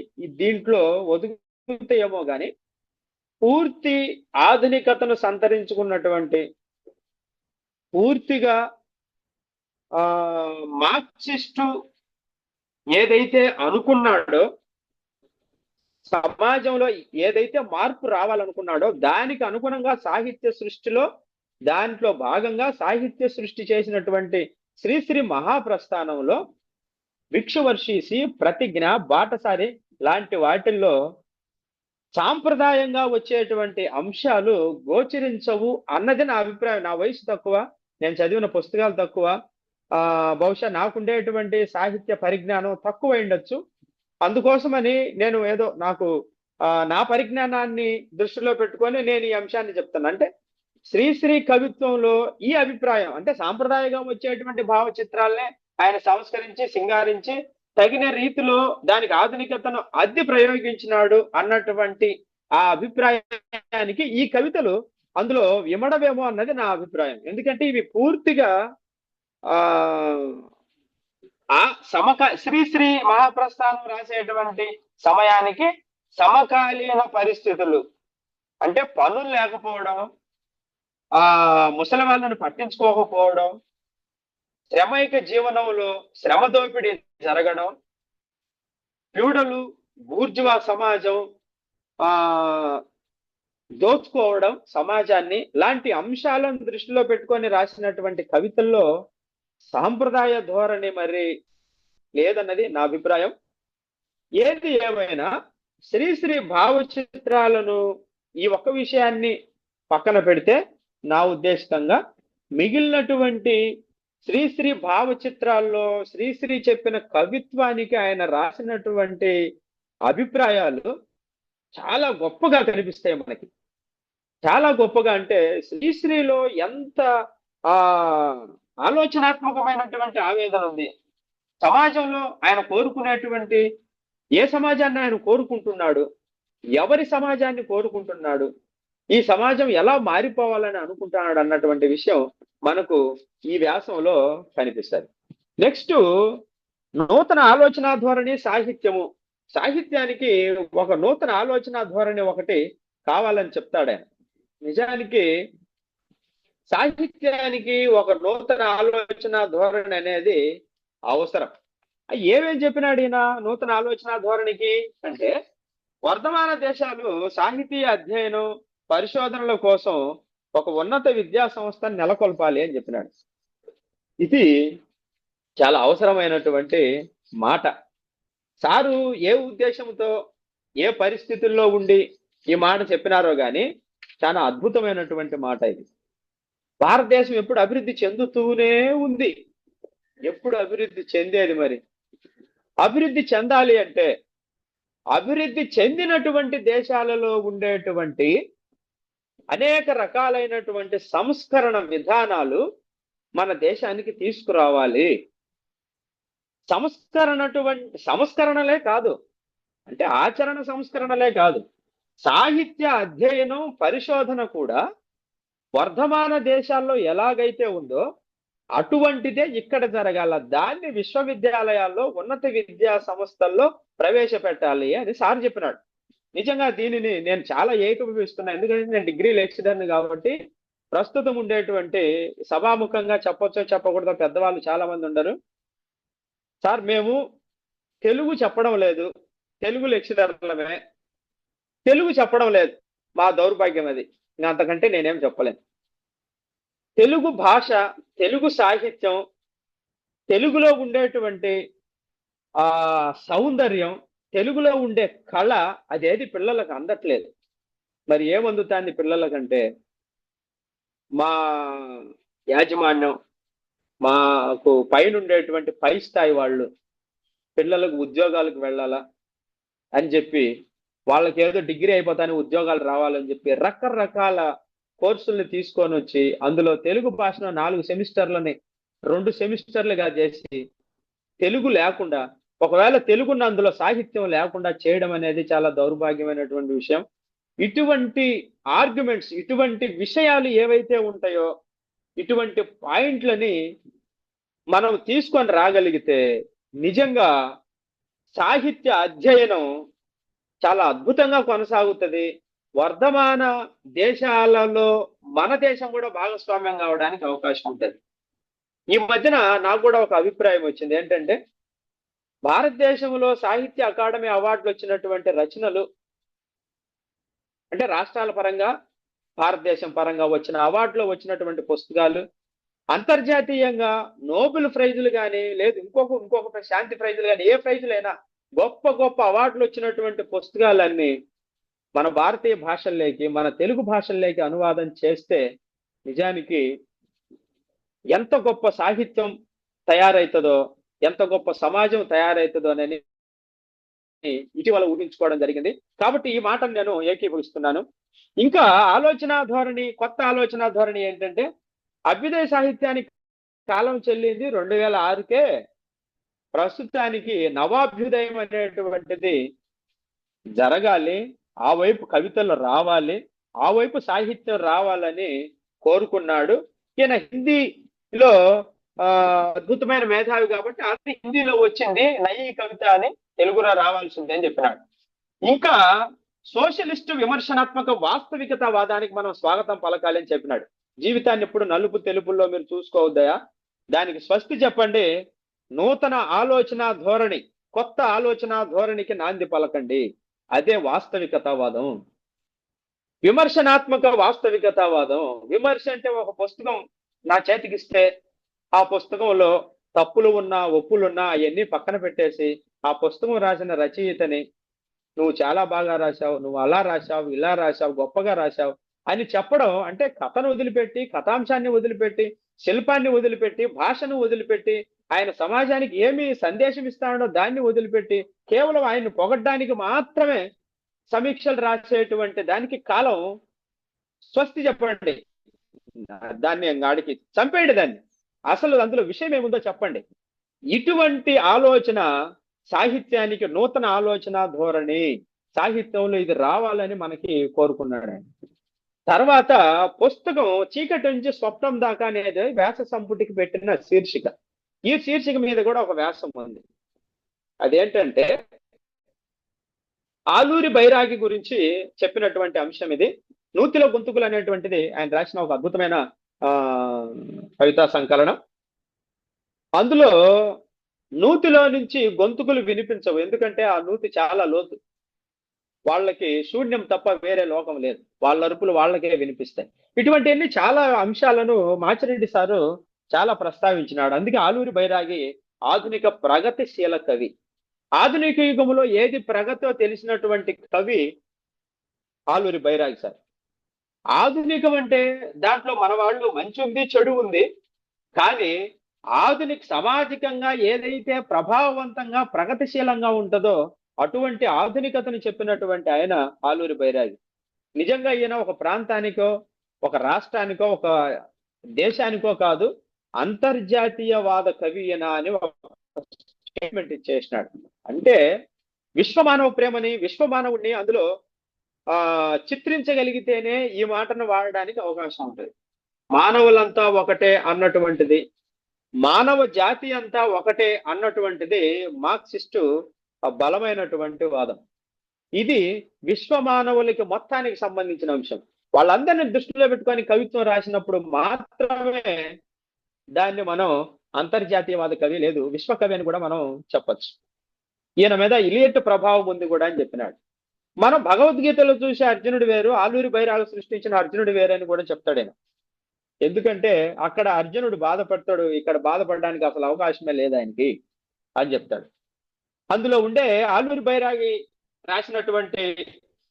దీంట్లో ఒదుగుతాయేమో కానీ పూర్తి ఆధునికతను సంతరించుకున్నటువంటి, పూర్తిగా మార్క్సిస్టు ఏదైతే అనుకున్నాడో, సమాజంలో ఏదైతే మార్పు రావాలనుకున్నాడో దానికి అనుగుణంగా సాహిత్య సృష్టిలో దాంట్లో భాగంగా సాహిత్య సృష్టి చేసినటువంటి శ్రీశ్రీ మహాప్రస్థానంలో భిక్షువర్షీసి, ప్రతిజ్ఞ, బాటసారి లాంటి వాటిల్లో సాంప్రదాయంగా వచ్చేటువంటి అంశాలు గోచరించవు అన్నది నా అభిప్రాయం. నా వయసు తక్కువ, నేను చదివిన పుస్తకాలు తక్కువ, బహుశా నాకుండేటువంటి సాహిత్య పరిజ్ఞానం తక్కువ ఉండొచ్చు. అందుకోసమని నేను ఏదో నా పరిజ్ఞానాన్ని దృష్టిలో పెట్టుకొని నేను ఈ అంశాన్ని చెప్తాను. అంటే శ్రీశ్రీ కవిత్వంలో ఈ అభిప్రాయం అంటే సాంప్రదాయంగా వచ్చేటువంటి భావచిత్రాలనే ఆయన సంస్కరించి, సింగారించి, తగిన రీతిలో దానికి ఆధునికతను అద్దె ప్రయోగించినాడు అన్నటువంటి ఆ అభిప్రాయానికి ఈ కవితలు అందులో విమడవేమో అన్నది నా అభిప్రాయం. ఎందుకంటే ఇవి పూర్తిగా శ్రీశ్రీ మహాప్రస్థానం రాసేటువంటి సమయానికి సమకాలీన పరిస్థితులు అంటే పనులు లేకపోవడం, ముసలి వాళ్ళను పట్టించుకోకపోవడం, శ్రమైక జీవనంలో శ్రమ దోపిడీ జరగడం, ఫ్యూడలు బూర్జువా సమాజం దోచుకోవడం సమాజాన్ని, లాంటి అంశాలను దృష్టిలో పెట్టుకొని రాసినటువంటి కవితల్లో సాంప్రదాయ ధోరణి మరి లేదన్నది నా అభిప్రాయం. ఏది ఏమైనా శ్రీశ్రీ భావచిత్రాలను ఈ ఒక్క విషయాన్ని పక్కన పెడితే నా ఉద్దేశంగా మిగిలినటువంటి శ్రీశ్రీ భావచిత్రాల్లో శ్రీశ్రీ చెప్పిన కవిత్వానికి ఆయన రాసినటువంటి అభిప్రాయాలు చాలా గొప్పగా కనిపిస్తాయి మనకి. చాలా గొప్పగా అంటే శ్రీశ్రీలో ఎంత ఆలోచనాత్మకమైనటువంటి ఆవేదన ఉంది. సమాజంలో ఆయన కోరుకునేటువంటి ఏ సమాజాన్ని ఆయన కోరుకుంటున్నాడు, ఎవరి సమాజాన్ని కోరుకుంటున్నాడు, ఈ సమాజం ఎలా మారిపోవాలని అనుకుంటున్నాడు అన్నటువంటి విషయం మనకు ఈ వ్యాసంలో కనిపిస్తుంది. నెక్స్ట్ నూతన ఆలోచన ధోరణి సాహిత్యము. సాహిత్యానికి ఒక నూతన ఆలోచన ధోరణి ఒకటి కావాలని చెప్తాడు ఆయన. నిజానికి సాహిత్యానికి ఒక నూతన ఆలోచన ధోరణి అనేది అవసరం. ఏమేం చెప్పినాడు ఈయన నూతన ఆలోచన ధోరణికి అంటే వర్ధమాన దేశాలు సాహితీ అధ్యయనం పరిశోధనల కోసం ఒక ఉన్నత విద్యా సంస్థను నెలకొల్పాలి అని చెప్పినాడు. ఇది చాలా అవసరమైనటువంటి మాట. సారు ఏ ఉద్దేశంతో ఏ పరిస్థితుల్లో ఉండి ఈ మాట చెప్పినారో గాని చాలా అద్భుతమైనటువంటి మాట ఇది. భారతదేశం ఎప్పుడు అభివృద్ధి చెందుతూనే ఉంది, ఎప్పుడు అభివృద్ధి చెందేది. మరి అభివృద్ధి చెందాలి అంటే అభివృద్ధి చెందినటువంటి దేశాలలో ఉండేటువంటి అనేక రకాలైనటువంటి సంస్కరణ విధానాలు మన దేశానికి తీసుకురావాలి. సంస్కరణలే కాదు, అంటే ఆచరణ సంస్కరణలే కాదు, సాహిత్య అధ్యయనం పరిశోధన కూడా వర్ధమాన దేశాల్లో ఎలాగైతే ఉందో అటువంటిదే ఇక్కడ జరగాల. దాన్ని విశ్వవిద్యాలయాల్లో ఉన్నత విద్యా సంస్థల్లో ప్రవేశపెట్టాలి అని సార్ చెప్పినాడు. నిజంగా దీనిని నేను చాలా ఏకీభవిస్తున్నాను. ఎందుకంటే నేను డిగ్రీ లెక్చరర్ని కాబట్టి ప్రస్తుతం ఉండేటువంటి సభాముఖంగా చెప్పొచ్చో చెప్పకూడదో పెద్దవాళ్ళు చాలా మంది ఉండరు. సార్ మేము తెలుగు చెప్పడం లేదు, తెలుగు లెక్చరర్లమే, తెలుగు చెప్పడం లేదు, మా దౌర్భాగ్యం అది. ఇంకా అంతకంటే నేనేం చెప్పలేను. తెలుగు భాష, తెలుగు సాహిత్యం, తెలుగులో ఉండేటువంటి సౌందర్యం, తెలుగులో ఉండే కళ అదేది పిల్లలకు అందట్లేదు. మరి ఏమందుతాంది పిల్లలకంటే మా యాజమాన్యం, మాకు పైన ఉండేటువంటి పై స్థాయి వాళ్ళు పిల్లలకు ఉద్యోగాలకు వెళ్ళాలా అని చెప్పి, వాళ్ళకి ఏదో డిగ్రీ అయిపోతానే ఉద్యోగాలు రావాలని చెప్పి రకరకాల కోర్సుల్ని తీసుకొని వచ్చి అందులో తెలుగు భాషను 4 సెమిస్టర్లని 2 సెమిస్టర్లుగా చేసి తెలుగు లేకుండా, ఒకవేళ తెలుగున్న అందులో సాహిత్యం లేకుండా చేయడం అనేది చాలా దౌర్భాగ్యమైనటువంటి విషయం. ఇటువంటి ఆర్గ్యుమెంట్స్, ఇటువంటి విషయాలు ఏవైతే ఉంటాయో ఇటువంటి పాయింట్లని మనం తీసుకొని రాగలిగితే నిజంగా సాహిత్య అధ్యయనం చాలా అద్భుతంగా కొనసాగుతుంది. వర్ధమాన దేశాలలో మన దేశం కూడా భాగస్వామ్యం కావడానికి అవకాశం ఉంటుంది. ఈ మధ్యన నాకు కూడా ఒక అభిప్రాయం వచ్చింది. ఏంటంటే భారతదేశంలో సాహిత్య అకాడమీ అవార్డులు వచ్చినటువంటి రచనలు, అంటే రాష్ట్రాల పరంగా భారతదేశం పరంగా వచ్చిన అవార్డులో వచ్చినటువంటి పుస్తకాలు, అంతర్జాతీయంగా నోబెల్ ప్రైజులు కానీ లేదు ఇంకొక శాంతి ప్రైజులు కానీ, ఏ ప్రైజులైనా గొప్ప గొప్ప అవార్డులు వచ్చినటువంటి పుస్తకాలన్నీ మన భారతీయ భాషల్లోకి, మన తెలుగు భాషల్లోకి అనువాదం చేస్తే నిజానికి ఎంత గొప్ప సాహిత్యం తయారవుతుందో, ఎంత గొప్ప సమాజం తయారవుతుందో అని ఇటీవల ఊహించుకోవడం జరిగింది. కాబట్టి ఈ మాటను నేను ఏకీభవిస్తున్నాను. ఇంకా ఆలోచన ధోరణి, కొత్త ఆలోచన ధోరణి ఏంటంటే అభ్యుదయ సాహిత్యానికి కాలం చెల్లింది 2006కే. ప్రస్తుతానికి నవాభ్యుదయం అనేటువంటిది జరగాలి, ఆ వైపు కవితలు రావాలి, ఆ వైపు సాహిత్యం రావాలని కోరుకున్నాడు. ఈయన హిందీలో అద్భుతమైన మేధావి కాబట్టి అది హిందీలో వచ్చింది, నయీ కవిత అని తెలుగులో రావాల్సిందే అని చెప్పినాడు. ఇంకా సోషలిస్టు విమర్శనాత్మక వాస్తవికతావాదానికి మనం స్వాగతం పలకాలి అని చెప్పినాడు. జీవితాన్ని ఎప్పుడు నలుపు తెలుపుల్లో మీరు చూసుకోవద్దయా, దానికి స్వస్తి చెప్పండి, నూతన ఆలోచన ధోరణి, కొత్త ఆలోచన ధోరణికి నాంది పలకండి, అదే వాస్తవికతావాదం. విమర్శనాత్మక వాస్తవికతావాదం. విమర్శ అంటే ఒక పుస్తకం నా చేతికిస్తే ఆ పుస్తకంలో తప్పులు ఉన్నా ఒప్పులున్నా అవన్నీ పక్కన పెట్టేసి ఆ పుస్తకం రాసిన రచయితని నువ్వు చాలా బాగా రాశావు, నువ్వు అలా రాశావు, ఇలా రాశావు, గొప్పగా రాశావు అని చెప్పడం, అంటే కథను వదిలిపెట్టి, కథాంశాన్ని వదిలిపెట్టి, శిల్పాన్ని వదిలిపెట్టి, భాషను వదిలిపెట్టి, ఆయన సమాజానికి ఏమి సందేశం ఇస్తాడో దాన్ని వదిలిపెట్టి కేవలం ఆయన్ని పొగడ్డానికి మాత్రమే సమీక్షలు రాసేటువంటి దానికి కాలం స్వస్తి చెప్పండి. దాన్ని గాడికి చంపేయండి దాన్ని. అసలు అందులో విషయం ఏముందో చెప్పండి. ఇటువంటి ఆలోచన సాహిత్యానికి నూతన ఆలోచన ధోరణి, సాహిత్యంలో ఇది రావాలని మనకి కోరుకున్నాడు ఆయన. తర్వాత పుస్తకం చీకటి నుంచి స్వప్నం దాకా అనేది వ్యాస సంపుటికి పెట్టిన శీర్షిక. ఈ శీర్షిక మీద కూడా ఒక వ్యాసం ఉంది. అదేంటంటే ఆలూరి బైరాగి గురించి చెప్పినటువంటి అంశం ఇది. నూతిలో గొంతుకులు అనేటువంటిది ఆయన రాసిన ఒక అద్భుతమైన కవితా సంకలనం. అందులో నూతిలో నుంచి గొంతుకులు వినిపించవు, ఎందుకంటే ఆ నూతి చాలా లోతు. వాళ్ళకి శూన్యం తప్ప వేరే లోకం లేదు, వాళ్ళ అరుపులు వాళ్ళకే వినిపిస్తాయి. ఇటువంటివన్నీ చాలా అంశాలను మాచిరెడ్డి సారు చాలా ప్రస్తావించినాడు. అందుకే ఆలూరి బైరాగి ఆధునిక ప్రగతిశీల కవి. ఆధునిక యుగంలో ఏది ప్రగతో తెలిసినటువంటి కవి ఆలూరి బైరాగి సార్. ఆధునికం అంటే దాంట్లో మన వాళ్ళు మంచి ఉంది, చెడు ఉంది. కానీ ఆధునిక సామాజికంగా ఏదైతే ప్రభావవంతంగా ప్రగతిశీలంగా ఉంటుందో అటువంటి ఆధునికతను చెప్పినటువంటి ఆయన ఆలూరి బైరాగి. నిజంగా ఈయన ఒక ప్రాంతానికో, ఒక రాష్ట్రానికో, ఒక దేశానికో కాదు, అంతర్జాతీయవాద కవి ఈయన అని ఒక స్టేట్మెంట్ ఇచ్చేసినాడు. అంటే విశ్వమానవ ప్రేమని, విశ్వమానవుడిని అందులో చిత్రించగలిగితేనే ఈ మాటను వాడడానికి అవకాశం ఉంటుంది. మానవులంతా ఒకటే అన్నటువంటిది, మానవ జాతి అంతా ఒకటే అన్నటువంటిది మార్క్సిస్టు బలమైనటువంటి వాదం. ఇది విశ్వ మానవులకి మొత్తానికి సంబంధించిన అంశం. వాళ్ళందరినీ దృష్టిలో పెట్టుకొని కవిత్వం రాసినప్పుడు మాత్రమే దాన్ని మనం అంతర్జాతీయవాద కవి లేదు విశ్వకవి అని కూడా మనం చెప్పచ్చు. ఈయన మీద ఇలియట్ ప్రభావం ఉంది కూడా అని చెప్పినాడు. మనం భగవద్గీతలో చూసే అర్జునుడు వేరు, ఆలూరి బైరాగి సృష్టించిన అర్జునుడు వేరు అని కూడా చెప్తాడు ఆయన. ఎందుకంటే అక్కడ అర్జునుడు బాధపడతాడు, ఇక్కడ బాధపడడానికి అసలు అవకాశమే లేదు ఆయనకి అని చెప్తాడు. అందులో ఉండే ఆలూరి బైరాగి రాసినటువంటి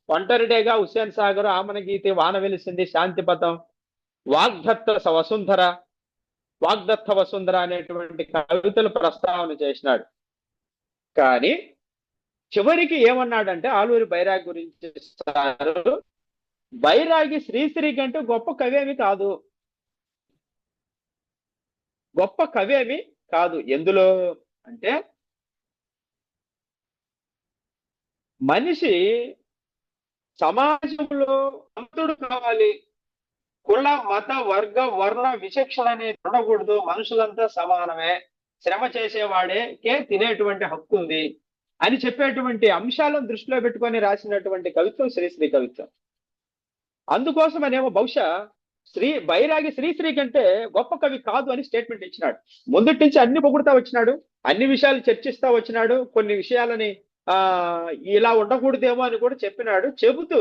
ఒంటరిడేగా, హుస్సేన్ సాగర్, ఆమన గీతి, వాన వెలిసింది, శాంతిపథం, వాగ్దత్త వసుంధర అనేటువంటి కవితలు ప్రస్తావన చేసినాడు. కానీ చివరికి ఏమన్నాడంటే ఆలూరి బైరాగి గురించి సారు, బైరాగి శ్రీశ్రీ కంటే గొప్ప కవేమి కాదు, గొప్ప కవేమి కాదు. ఎందులో అంటే మనిషి సమాజంలో అంతుడు కావాలి, కుల మత వర్గ వర్ణ విచక్షణ అనేది ఉండకూడదు, మనుషులంతా సమానమే, శ్రమ చేసేవాడే తినేటువంటి హక్కు ఉంది అని చెప్పేటువంటి అంశాలను దృష్టిలో పెట్టుకొని రాసినటువంటి కవిత్వం శ్రీశ్రీ కవిత్వం. అందుకోసమనేమో బహుశా బైరాగి శ్రీశ్రీ కంటే గొప్ప కవి కాదు అని స్టేట్మెంట్ ఇచ్చినాడు. ముందటి నుంచి అన్ని పొగుడుతా వచ్చినాడు, అన్ని విషయాలు చర్చిస్తా వచ్చినాడు, కొన్ని విషయాలని ఇలా ఉండకూడదేమో అని కూడా చెప్పినాడు. చెబుతూ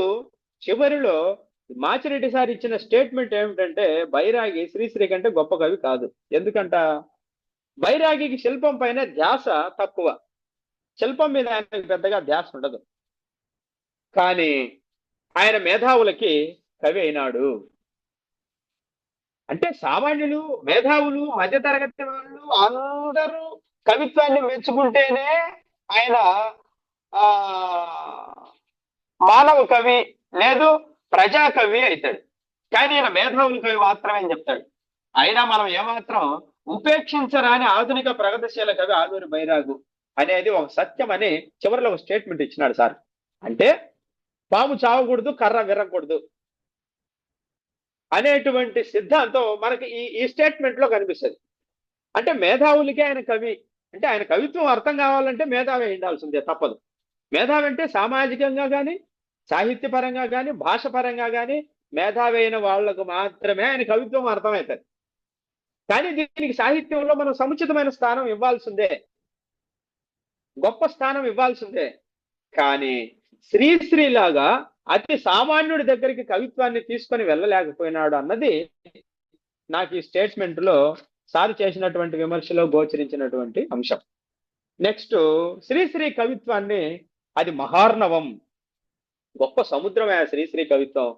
చివరిలో మాచిరెడ్డి సార్ ఇచ్చిన స్టేట్మెంట్ ఏమిటంటే బైరాగి శ్రీశ్రీ కంటే గొప్ప కవి కాదు. ఎందుకంట బైరాగికి శిల్పం పైన ధ్యాస తక్కువ, శిల్పం మీద ఆయనకు పెద్దగా ధ్యాస ఉండదు. కానీ ఆయన మేధావులకి కవి అయినాడు. అంటే సామాన్యులు, మేధావులు, మధ్యతరగతి వాళ్ళు అందరూ కవిత్వాన్ని మెచ్చుకుంటేనే ఆయన మానవ కవి లేదు ప్రజా కవి అవుతాడు. కానీ ఆయన మేధావుల కవి మాత్రమే అని చెప్తాడు. అయినా మనం ఏమాత్రం ఉపేక్షించరాని ఆధునిక ప్రగతిశీల కవి ఆలూరి బైరాగు అనేది ఒక సత్యం అని చివరిలో ఒక స్టేట్మెంట్ ఇచ్చినాడు సార్. అంటే పాము చావకూడదు, కర్ర విరగకూడదు అనేటువంటి సిద్ధాంతం మనకి ఈ స్టేట్మెంట్ లో కనిపిస్తుంది. అంటే మేధావులకే ఆయన కవి, అంటే ఆయన కవిత్వం అర్థం కావాలంటే మేధావి ఉండాల్సిందే, తప్పదు. మేధావి అంటే సామాజికంగా కానీ, సాహిత్యపరంగా కానీ, భాష పరంగా కానీ మేధావి అయిన వాళ్లకు మాత్రమే ఆయన కవిత్వం అర్థమవుతుంది. కానీ దీనికి సాహిత్యంలో మనం సముచితమైన స్థానం ఇవ్వాల్సిందే, గొప్ప స్థానం ఇవ్వాల్సిందే. కానీ శ్రీశ్రీలాగా అతి సామాన్యుడి దగ్గరికి కవిత్వాన్ని తీసుకొని వెళ్ళలేకపోయినాడు అన్నది నాకు ఈ స్టేట్మెంట్ లో సారు చేసినటువంటి విమర్శలో గోచరించినటువంటి అంశం. నెక్స్ట్, శ్రీశ్రీ కవిత్వాన్ని అది మహార్ణవం, గొప్ప సముద్రమే శ్రీశ్రీ కవిత్వం.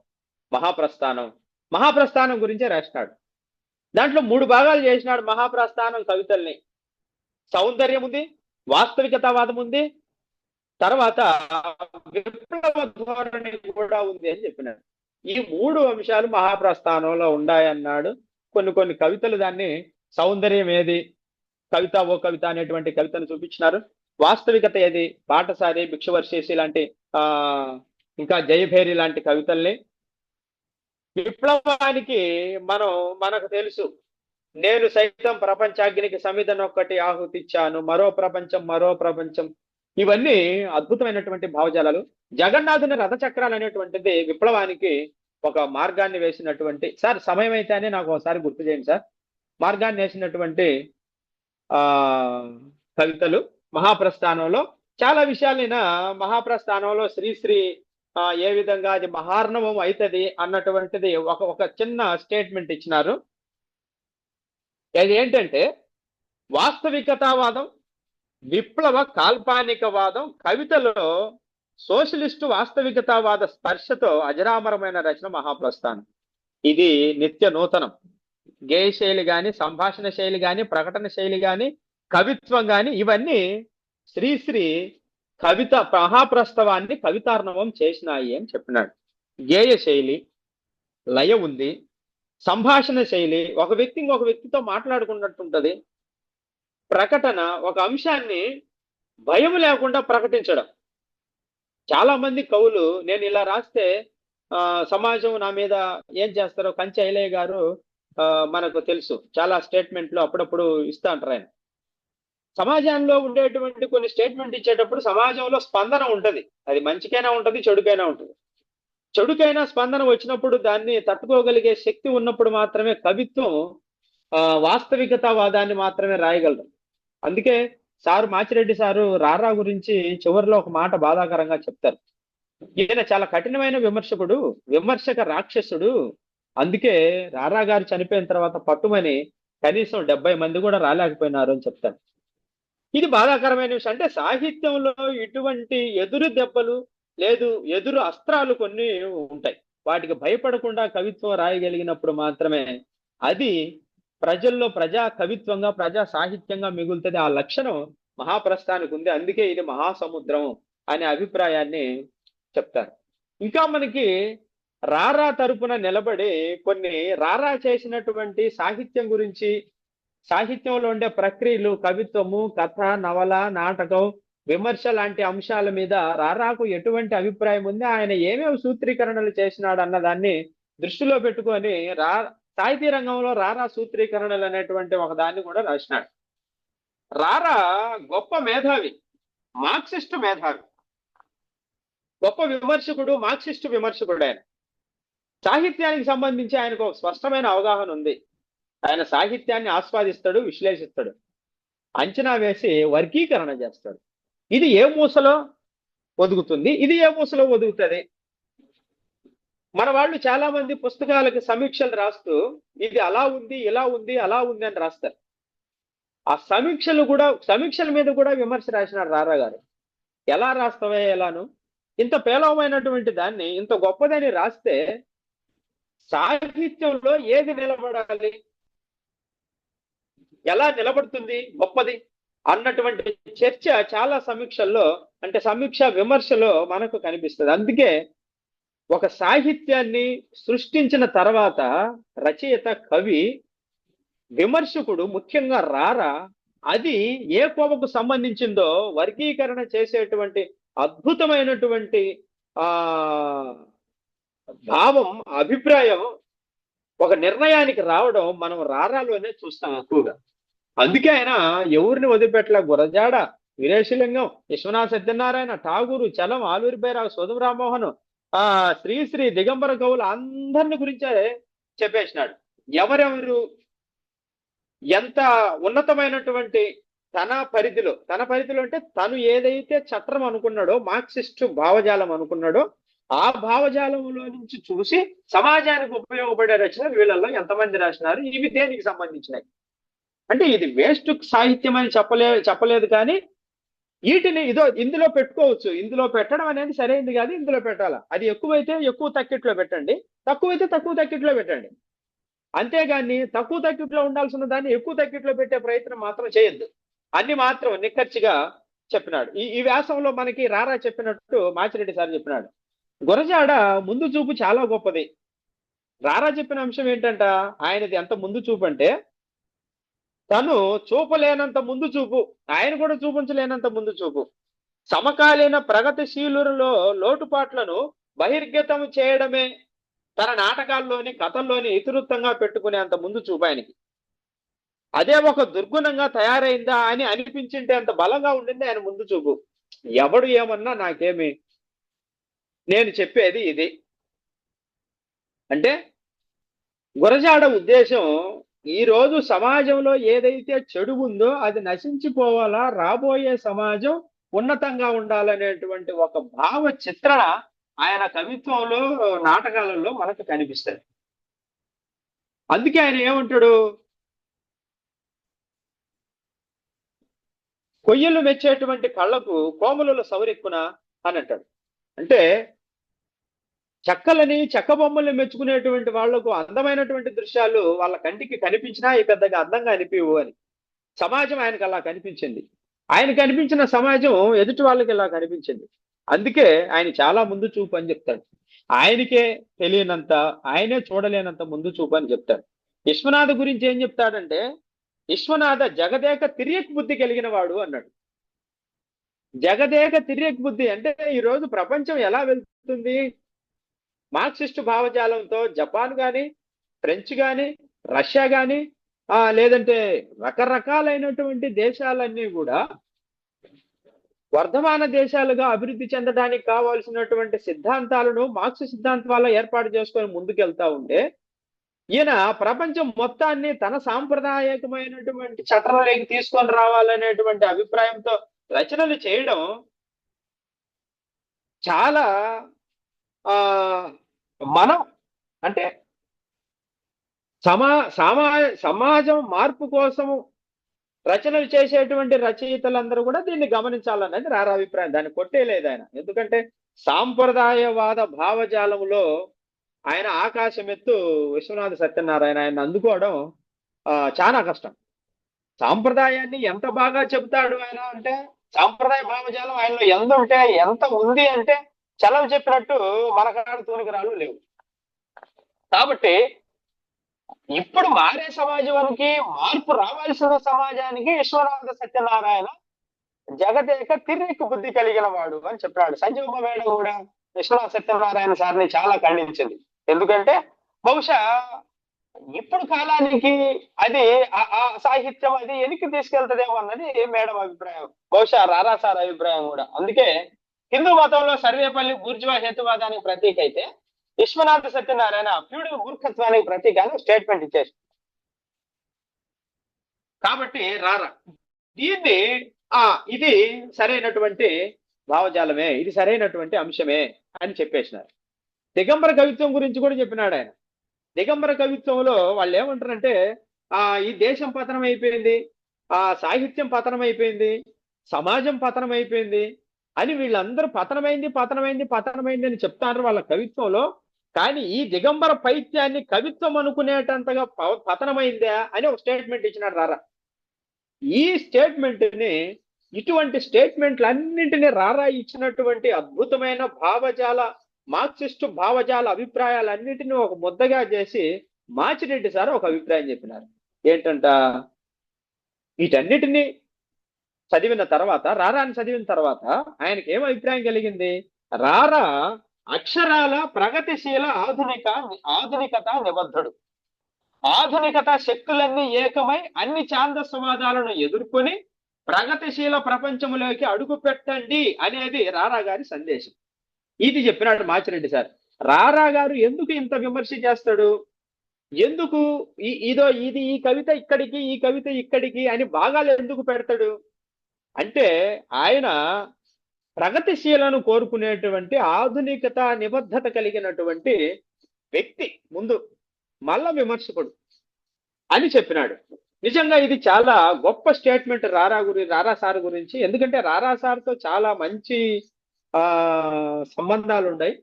మహాప్రస్థానం గురించే రాసినాడు. దాంట్లో 3 భాగాలు చేసినాడు మహాప్రస్థానం కవితల్ని. సౌందర్యం ఉంది, వాస్తవికతావాదం ఉంది, తర్వాత విప్లవ ధోరణి కూడా ఉంది అని చెప్పినాడు. ఈ 3 అంశాలు మహాప్రస్థానంలో ఉన్నాయన్నాడు. కొన్ని కవితలు దాన్ని సౌందర్యం ఏది, కవిత ఓ కవిత అనేటువంటి కవితను చూపించినారు. వాస్తవికత ఏది, పాఠశారి, భిక్షవర్షేసి లాంటి ఇంకా జయభేరి లాంటి కవితల్ని. విప్లవానికి మనకు తెలుసు, నేను సైతం ప్రపంచాగ్నికి సమిధనొక్కటి ఆహుతిచ్చాను, మరో ప్రపంచం. ఇవన్నీ అద్భుతమైనటువంటి భావజాలాలు. జగన్నాథుని రథచక్రాలు అనేటువంటిది విప్లవానికి ఒక మార్గాన్ని వేసినటువంటి, సార్ సమయం అయితేనే నాకు ఒకసారి గుర్తు చేయండి సార్, మార్గాన్ని వేసినటువంటి కవితలు మహాప్రస్థానంలో చాలా విషయాలైన మహాప్రస్థానంలో శ్రీశ్రీ ఏ విధంగా అది మహార్ణవం అవుతుంది అన్నటువంటిది ఒక చిన్న స్టేట్మెంట్ ఇచ్చినారు. అది ఏంటంటే, వాస్తవికతావాదం, విప్లవ కాల్పానికవాదం కవితలో సోషలిస్టు వాస్తవికతావాద స్పర్శతో అజరామరమైన రచన మహాప్రస్థానం. ఇది నిత్య నూతనం. గేయ శైలి గాని, సంభాషణ శైలి గాని, ప్రకటన శైలి గాని, కవిత్వం గాని, ఇవన్నీ శ్రీశ్రీ కవిత మహాప్రస్థవాన్ని కవితార్ణవం చేసినాయి అని చెప్పినాడు. గేయ శైలి, లయ ఉంది. సంభాషణ శైలి, ఒక వ్యక్తి ఇంకొక వ్యక్తితో మాట్లాడుకున్నట్టుంటది. ప్రకటన, ఒక అంశాన్ని భయం లేకుండా ప్రకటించడం. చాలా మంది కవులు నేను ఇలా రాస్తే సమాజం నా మీద ఏం చేస్తారో, కంచె ఐలయ్య గారు మనకు తెలుసు, చాలా స్టేట్మెంట్లు అప్పుడప్పుడు ఇస్తా అంటారు ఆయన. సమాజంలో ఉండేటువంటి కొన్ని స్టేట్మెంట్ ఇచ్చేటప్పుడు సమాజంలో స్పందన ఉంటది. అది మంచికైనా ఉంటది, చెడుకైనా ఉంటది. చెడుకైనా స్పందన వచ్చినప్పుడు దాన్ని తట్టుకోగలిగే శక్తి ఉన్నప్పుడు మాత్రమే కవిత్వం వాస్తవికతావాదాన్ని మాత్రమే రాయగలరు. అందుకే సారు మాచిరెడ్డి సారు రారా గురించి చివరిలో ఒక మాట బాధాకరంగా చెప్తారు. ఈయన చాలా కఠినమైన విమర్శకుడు, విమర్శక రాక్షసుడు. అందుకే రారా గారు చనిపోయిన తర్వాత పట్టుమని కనీసం 70 మంది కూడా రాలేకపోయినారు అని చెప్తారు. ఇది బాధాకరమైన విషయం. అంటే సాహిత్యంలో ఇటువంటి ఎదురు దెబ్బలు లేదు, ఎదురు అస్త్రాలు కొన్ని ఉంటాయి. వాటికి భయపడకుండా కవిత్వం రాయగలిగినప్పుడు మాత్రమే అది ప్రజల్లో ప్రజా కవిత్వంగా, ప్రజా సాహిత్యంగా మిగులుతుంది. ఆ లక్షణం మహాప్రస్థానికి ఉంది. అందుకే ఇది మహాసముద్రం అనే అభిప్రాయాన్ని చెప్తారు. ఇంకా మనకి రారా తరపున నిలబడి కొన్ని రారా చేసినటువంటి సాహిత్యం గురించి, సాహిత్యంలో ఉండే ప్రక్రియలు, కవిత్వము, కథ, నవల, నాటకం, విమర్శ లాంటి అంశాల మీద రారాకు ఎటువంటి అభిప్రాయం ఉంది, ఆయన ఏమేమి సూత్రీకరణలు చేసినాడు అన్న దాన్ని దృష్టిలో పెట్టుకొని సాహితీ రంగంలో రారా సూత్రీకరణలు అనేటువంటి ఒక దాన్ని కూడా రాసినాడు. రారా గొప్ప మేధావి, మార్క్సిస్ట్ మేధావి, గొప్ప విమర్శకుడు, మార్క్సిస్ట్ విమర్శకుడు. ఆయన సాహిత్యానికి సంబంధించి ఆయనకు ఒక స్పష్టమైన అవగాహన ఉంది. ఆయన సాహిత్యాన్ని ఆస్వాదిస్తాడు, విశ్లేషిస్తాడు, అంచనా వేసి వర్గీకరణ చేస్తాడు. ఇది ఏ మూసలో ఒదుగుతుంది, ఇది ఏ మూసలో ఒదుగుతుంది. మన వాళ్ళు చాలా మంది పుస్తకాలకి సమీక్షలు రాస్తూ ఇది అలా ఉంది, ఇలా ఉంది, అలా ఉంది అని రాస్తారు. ఆ సమీక్షల మీద కూడా విమర్శ రాసినాడు రారా గారు. ఎలా రాస్తావే ఎలాను, ఇంత పేలవమైనటువంటి దాన్ని ఇంత గొప్పదని రాస్తే సాహిత్యంలో ఏది నిలబడాలి, ఎలా నిలబడుతుంది గొప్పది అన్నటువంటి చర్చ చాలా సమీక్షల్లో, అంటే సమీక్ష విమర్శలో మనకు కనిపిస్తుంది. అందుకే ఒక సాహిత్యాన్ని సృష్టించిన తర్వాత రచయిత, కవి, విమర్శకుడు, ముఖ్యంగా రారా అది ఏ కోవకు సంబంధించిందో వర్గీకరణ చేసేటువంటి అద్భుతమైనటువంటి భావం, అభిప్రాయం, ఒక నిర్ణయానికి రావడం మనం రారాలోనే చూస్తాం ఎక్కువగా. అందుకే ఆయన ఎవరిని వదిలిపెట్టలే. గురజాడ, వీరేశలింగం, విశ్వనాథ సత్యనారాయణ, ఠాగూరు, చలం, ఆలూరి బైరాగ్, సోదం రామ్మోహన్, శ్రీశ్రీ, దిగంబర కవులు అందరిని గురించే చెప్పేసినాడు. ఎవరెవరు ఎంత ఉన్నతమైనటువంటి తన పరిధిలో అంటే తను ఏదైతే చట్టం అనుకున్నాడో, మార్క్సిస్టు భావజాలం అనుకున్నాడో, ఆ భావజాలంలో నుంచి చూసి సమాజానికి ఉపయోగపడే రచనలు వీళ్ళల్లో ఎంతమంది రాసినారు, ఇవి దేనికి సంబంధించినవి. అంటే ఇది వేస్ట్ సాహిత్యం అని చెప్పలేదు, కానీ వీటిని ఇందులో పెట్టుకోవచ్చు. ఇందులో పెట్టడం అనేది సరైనది కాదు, ఇందులో పెట్టాలా. అది ఎక్కువైతే ఎక్కువ తక్కిట్లో పెట్టండి, తక్కువైతే తక్కువ తక్కిట్లో పెట్టండి. అంతేగాని తక్కువ తక్కిట్లో ఉండాల్సిన దాన్ని ఎక్కువ తక్కిట్లో పెట్టే ప్రయత్నం మాత్రం చేయొద్దు. అన్ని మాత్రం నిక్కచ్చిగా చెప్పినాడు. ఈ వ్యాసంలో మనకి రారా చెప్పినట్టు మాచిరెడ్డి సార్ చెప్పినాడు. గురజాడ ముందు చూపు చాలా గొప్పది. రారా చెప్పిన అంశం ఏంటంట, ఆయనది ఎంత ముందు చూపు అంటే తను చూపలేనంత ముందు చూపు, ఆయన కూడా చూపించలేనంత ముందు చూపు. సమకాలీన ప్రగతిశీలులలో లోటుపాట్లను బహిర్గతం చేయడమే తన నాటకాల్లోని, కథల్లోని ఇతివృత్తంగా పెట్టుకునేంత ముందు చూపు ఆయనకి. అదే ఒక దుర్గుణంగా తయారైందా అని అనిపించింటే అంత బలంగా ఉండింది ఆయన ముందు చూపు. ఎవడు ఏమన్నా నాకేమి, నేను చెప్పేది ఇది. అంటే గురజాడ ఉద్దేశం, ఈ రోజు సమాజంలో ఏదైతే చెడు ఉందో అది నశించిపోవాలా, రాబోయే సమాజం ఉన్నతంగా ఉండాలనేటువంటి ఒక భావ చిత్రణ ఆయన కవిత్వంలో, నాటకాలలో మనకు కనిపిస్తుంది. అందుకే ఆయన ఏమంటాడు, కొయ్యలు మెచ్చేటువంటి కళ్ళకు కోమలుల సౌరెక్కున అని అంటాడు. అంటే చెక్కలని, చెక్క బొమ్మల్ని మెచ్చుకునేటువంటి వాళ్లకు అందమైనటువంటి దృశ్యాలు వాళ్ళ కంటికి కనిపించినా ఈ పెద్దగా అందంగా అనిపివు అని. సమాజం ఆయనకు అలా కనిపించింది. ఆయన కనిపించిన సమాజం ఎదుటి వాళ్ళకి ఇలా కనిపించింది. అందుకే ఆయన చాలా ముందు చూపు అని చెప్తాడు. ఆయనకే తెలియనంత, ఆయనే చూడలేనంత ముందు చూపు అని చెప్తాడు. విశ్వనాథ గురించి ఏం చెప్తాడంటే, విశ్వనాథ జగదేక తిర్యక్ బుద్ధి కలిగిన వాడు అన్నాడు. జగదేక తిర్యక్ బుద్ధి అంటే ఈ రోజు ప్రపంచం ఎలా వెళ్తుంది? మార్క్సిస్టు భావజాలంతో జపాన్ కానీ, ఫ్రెంచ్ కానీ, రష్యా కానీ, లేదంటే రకరకాలైనటువంటి దేశాలన్నీ కూడా వర్ధమాన దేశాలుగా అభివృద్ధి చెందడానికి కావాల్సినటువంటి సిద్ధాంతాలను మార్క్స్ సిద్ధాంతాల్లో ఏర్పాటు చేసుకొని ముందుకెళ్తా ఉంటే, ఈయన ప్రపంచం మొత్తాన్ని తన సాంప్రదాయకమైనటువంటి చట్రంలోకి తీసుకొని రావాలనేటువంటి అభిప్రాయంతో రచనలు చేయడం చాలా మనం అంటే సమాజం మార్పు కోసము రచనలు చేసేటువంటి రచయితలందరూ కూడా దీన్ని గమనించాలన్నది రారా అభిప్రాయం. దాన్ని కొట్టేలేదు ఆయన. ఎందుకంటే సాంప్రదాయవాద భావజాలంలో ఆయన ఆకాశమెత్తు విశ్వనాథ సత్యనారాయణ ఆయన అందుకోవడం చాలా కష్టం. సాంప్రదాయాన్ని ఎంత బాగా చెబుతాడు ఆయన అంటే, సాంప్రదాయ భావజాలం ఆయనలో ఎంత ఉంది అంటే చలవ చెప్పినట్టు మన కాడ తూనికి రాళ్ళు లేవు. కాబట్టి ఇప్పుడు మారే సమాజానికి, మార్పు రావాల్సిన సమాజానికి విశ్వనాథ సత్యనారాయణ జగదేక తిర్రెక్కు బుద్ధి కలిగిన వాడు అని చెప్పాడు. సంజీవ మేడం కూడా విశ్వనాథ సత్యనారాయణ సార్ని చాలా ఖండించింది. ఎందుకంటే బహుశా ఇప్పుడు కాలానికి అది ఆ సాహిత్యం అది వెనక్కి తీసుకెళ్తదేమో అన్నది మేడం అభిప్రాయం, బహుశా రారా సార్ అభిప్రాయం కూడా. అందుకే హిందూ మతంలో సర్వేపల్లి బూర్జువా హేతువాదానికి ప్రతీక అయితే, విశ్వనాథ సత్యనారాయణ ఫ్యూడల్ మూర్ఖత్వానికి ప్రతీక అని స్టేట్మెంట్ ఇచ్చేసి. కాబట్టి రారా దీన్ని ఇది సరైనటువంటి భావజాలమే, ఇది సరైనటువంటి అంశమే అని చెప్పేసినారు. దిగంబర కవిత్వం గురించి కూడా చెప్పినాడు ఆయన. దిగంబర కవిత్వంలో వాళ్ళు ఏమంటారంటే, ఈ దేశం పతనం అయిపోయింది, సాహిత్యం పతనం అయిపోయింది, సమాజం పతనం అయిపోయింది అని వీళ్ళందరూ పతనమైంది అని చెప్తారు వాళ్ళ కవిత్వంలో. కానీ ఈ దిగంబర పైత్యాన్ని కవిత్వం అనుకునేటంతగా పతనమైందా అని ఒక స్టేట్మెంట్ ఇచ్చినాడు రారా. ఈ స్టేట్మెంట్ ని, ఇటువంటి స్టేట్మెంట్లన్నింటినీ రారా ఇచ్చినటువంటి అద్భుతమైన భావజాల, మార్క్సిస్టు భావజాల అభిప్రాయాలన్నింటినీ ఒక ముద్దగా చేసి మాచిరెడ్డి సార్ ఒక అభిప్రాయం చెప్పినారు. ఏంటంట, వీటన్నిటినీ చదివిన తర్వాత, రారాని చదివిన తర్వాత ఆయనకి ఏం అభిప్రాయం కలిగింది? రారా అక్షరాల ప్రగతిశీల ఆధునికత నిబద్ధుడు. ఆధునికత శక్తులన్నీ ఏకమై అన్ని ఛాందస్వాదాలను ఎదుర్కొని ప్రగతిశీల ప్రపంచంలోకి అడుగు పెట్టండి అనేది రారా గారి సందేశం. ఇది చెప్పినాడు మాచిరెడ్డి సార్. రారా గారు ఎందుకు ఇంత విమర్శ చేస్తాడు, ఎందుకు ఈ కవిత ఇక్కడికి, ఈ కవిత ఇక్కడికి అని భాగాలు ఎందుకు పెడతాడు అంటే, ఆయన ప్రగతిశీలను కోరుకునేటువంటి ఆధునికత నిబద్ధత కలిగినటువంటి వ్యక్తి, ముందు మళ్ళా విమర్శకుడు అని చెప్పినాడు. నిజంగా ఇది చాలా గొప్ప స్టేట్మెంట్ రారా సార్ గురించి. ఎందుకంటే రారా సార్తో చాలా మంచి సంబంధాలు ఉన్నాయి.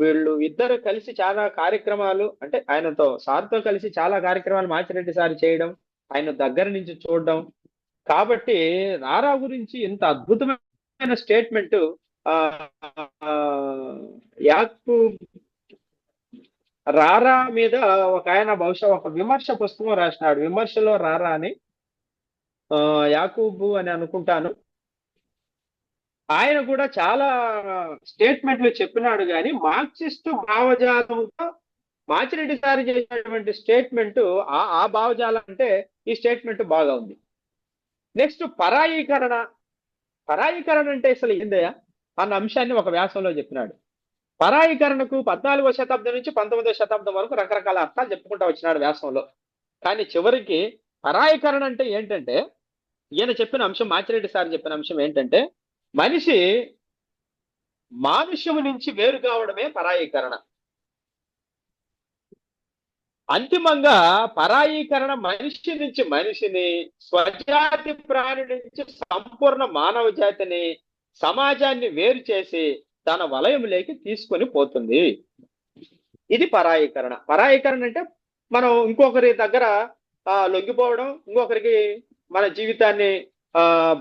వీళ్ళు ఇద్దరు కలిసి చాలా కార్యక్రమాలు, అంటే ఆయనతో సార్తో కలిసి చాలా కార్యక్రమాలు మాచిరెడ్డి సార్ చేయడం, ఆయన దగ్గర నుంచి చూడడం. కాబట్టి రారా గురించి ఇంత అద్భుతమైన స్టేట్మెంట్ రారా మీద ఒక ఆయన బహుశా ఒక విమర్శ పుస్తకం రాసినాడు, విమర్శలో రారా అని, యాకూబు అని అనుకుంటాను. ఆయన కూడా చాలా స్టేట్మెంట్లు చెప్పినాడు. కానీ మార్క్సిస్టు భావజాలంతో మాచిరెడ్డి సార్ చేసినటువంటి స్టేట్మెంట్, ఆ భావజాలం అంటే ఈ స్టేట్మెంట్ బాగా ఉంది. నెక్స్ట్ పరాయీకరణ అంటే అసలు ఏందయ్యా అన్న అంశాన్ని ఒక వ్యాసంలో చెప్పినాడు. పరాయీకరణకు 14వ శతాబ్దం నుంచి 19వ శతాబ్దం వరకు రకరకాల అర్థాలు చెప్పుకుంటూ వచ్చినాడు వ్యాసంలో. కానీ చివరికి పరాయీకరణ అంటే ఏంటంటే, ఈయన చెప్పిన అంశం, మాచిరెడ్డి సార్ చెప్పిన అంశం ఏంటంటే, మనిషి మానుష్యము నుంచి వేరు కావడమే పరాయీకరణ. అంతిమంగా పరాయీకరణ మనిషి నుంచి మనిషిని, స్వజాతి ప్రాణి నుంచి సంపూర్ణ మానవ జాతిని, సమాజాన్ని వేరు చేసి తన వలయంలోకి తీసుకొని పోతుంది. ఇది పరాయీకరణ. పరాయీకరణ అంటే మనం ఇంకొకరి దగ్గర లొంగిపోవడం, ఇంకొకరికి మన జీవితాన్ని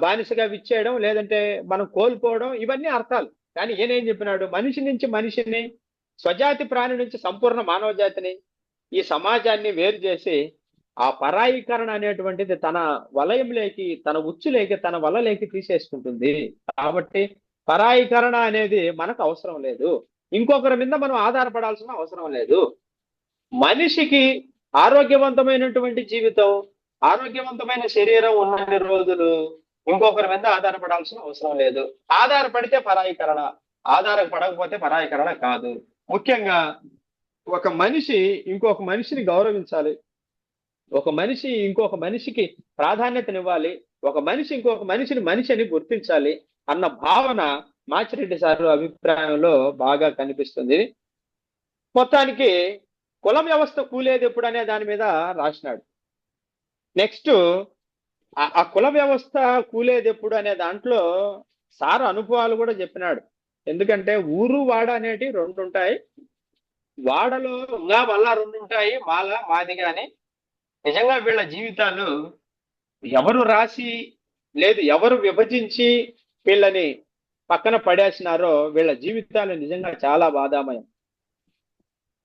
బానిసగా విచ్చేయడం, లేదంటే మనం కోల్పోవడం, ఇవన్నీ అర్థాలు. కానీ ఈయనేం చెప్పినాడు, మనిషి నుంచి మనిషిని, స్వజాతి ప్రాణి నుంచి సంపూర్ణ మానవ జాతిని, ఈ సమాజాన్ని వేరు చేసి ఆ పరాయీకరణ అనేటువంటిది తన వలయంలోకి, తన ఉచ్చులేకి, తన వలలోకి తీసేసుకుంటుంది. కాబట్టి పరాయీకరణ అనేది మనకు అవసరం లేదు. ఇంకొకరి మీద మనం ఆధారపడాల్సిన అవసరం లేదు. మనిషికి ఆరోగ్యవంతమైనటువంటి జీవితం, ఆరోగ్యవంతమైన శరీరం ఉన్నన్ని రోజులు ఇంకొకరి మీద ఆధారపడాల్సిన అవసరం లేదు. ఆధారపడితే పరాయీకరణ, ఆధారపడకపోతే పరాయీకరణ కాదు. ముఖ్యంగా ఒక మనిషి ఇంకొక మనిషిని గౌరవించాలి, ఒక మనిషి ఇంకొక మనిషికి ప్రాధాన్యతనివ్వాలి, ఒక మనిషి ఇంకొక మనిషిని మనిషి అని గుర్తించాలి అన్న భావన మాచిరెడ్డి సార్ అభిప్రాయంలో బాగా కనిపిస్తుంది. మొత్తానికి కుల వ్యవస్థ కూలేది ఎప్పుడు అనే దాని మీద రాసినాడు. నెక్స్ట్ ఆ కుల వ్యవస్థ కూలేది ఎప్పుడు అనే దాంట్లో సార్ అనుభవాలు కూడా చెప్పినాడు. ఎందుకంటే ఊరు వాడ అనేటి రెండు ఉంటాయి, వాడలో ఇంకా మళ్ళా రెండు ఉంటాయి, మాల మాదిగా అని. నిజంగా వీళ్ళ జీవితాలు ఎవరు రాసి లేదు, ఎవరు విభజించి వీళ్ళని పక్కన పడేసినారో వీళ్ళ జీవితాలు నిజంగా చాలా బాధామయం.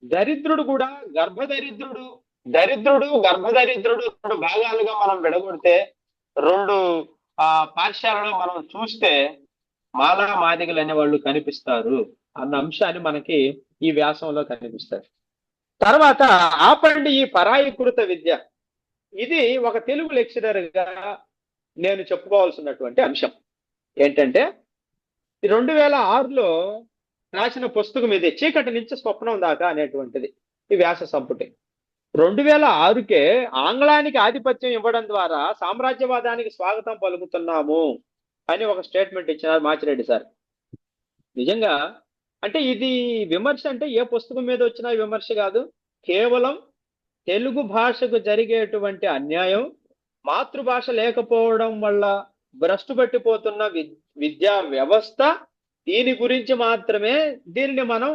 దరిద్రుడు కూడా గర్భదరిద్రుడు, దరిద్రుడు గర్భదరిద్రుడు రెండు భాగాలుగా మనం విడగొడితే, రెండు పాఠశాలలో మనం చూస్తే మాల మాదిగలు అనే వాళ్ళు కనిపిస్తారు అన్న అంశాన్ని మనకి ఈ వ్యాసంలో కనిపిస్తారు. తర్వాత ఆపండి ఈ పరాయీకృత విద్య. ఇది ఒక తెలుగు లెక్చరర్ గా నేను చెప్పుకోవాల్సినటువంటి అంశం ఏంటంటే, 2006లో రాసిన పుస్తకం ఇది, చీకటి నుంచి స్వప్నం దాకా అనేటువంటిది ఈ వ్యాస సంపుటి. 2006కే ఆంగ్లానికి ఆధిపత్యం ఇవ్వడం ద్వారా సామ్రాజ్యవాదానికి స్వాగతం పలుకుతున్నాము అని ఒక స్టేట్మెంట్ ఇచ్చినారు మాచిరెడ్డి సార్. నిజంగా అంటే ఇది విమర్శ అంటే ఏ పుస్తకం మీద వచ్చిన విమర్శ కాదు, కేవలం తెలుగు భాషకు జరిగేటువంటి అన్యాయం, మాతృభాష లేకపోవడం వల్ల భ్రష్టు పట్టిపోతున్న విద్యా వ్యవస్థ, దీని గురించి మాత్రమే దీనిని మనం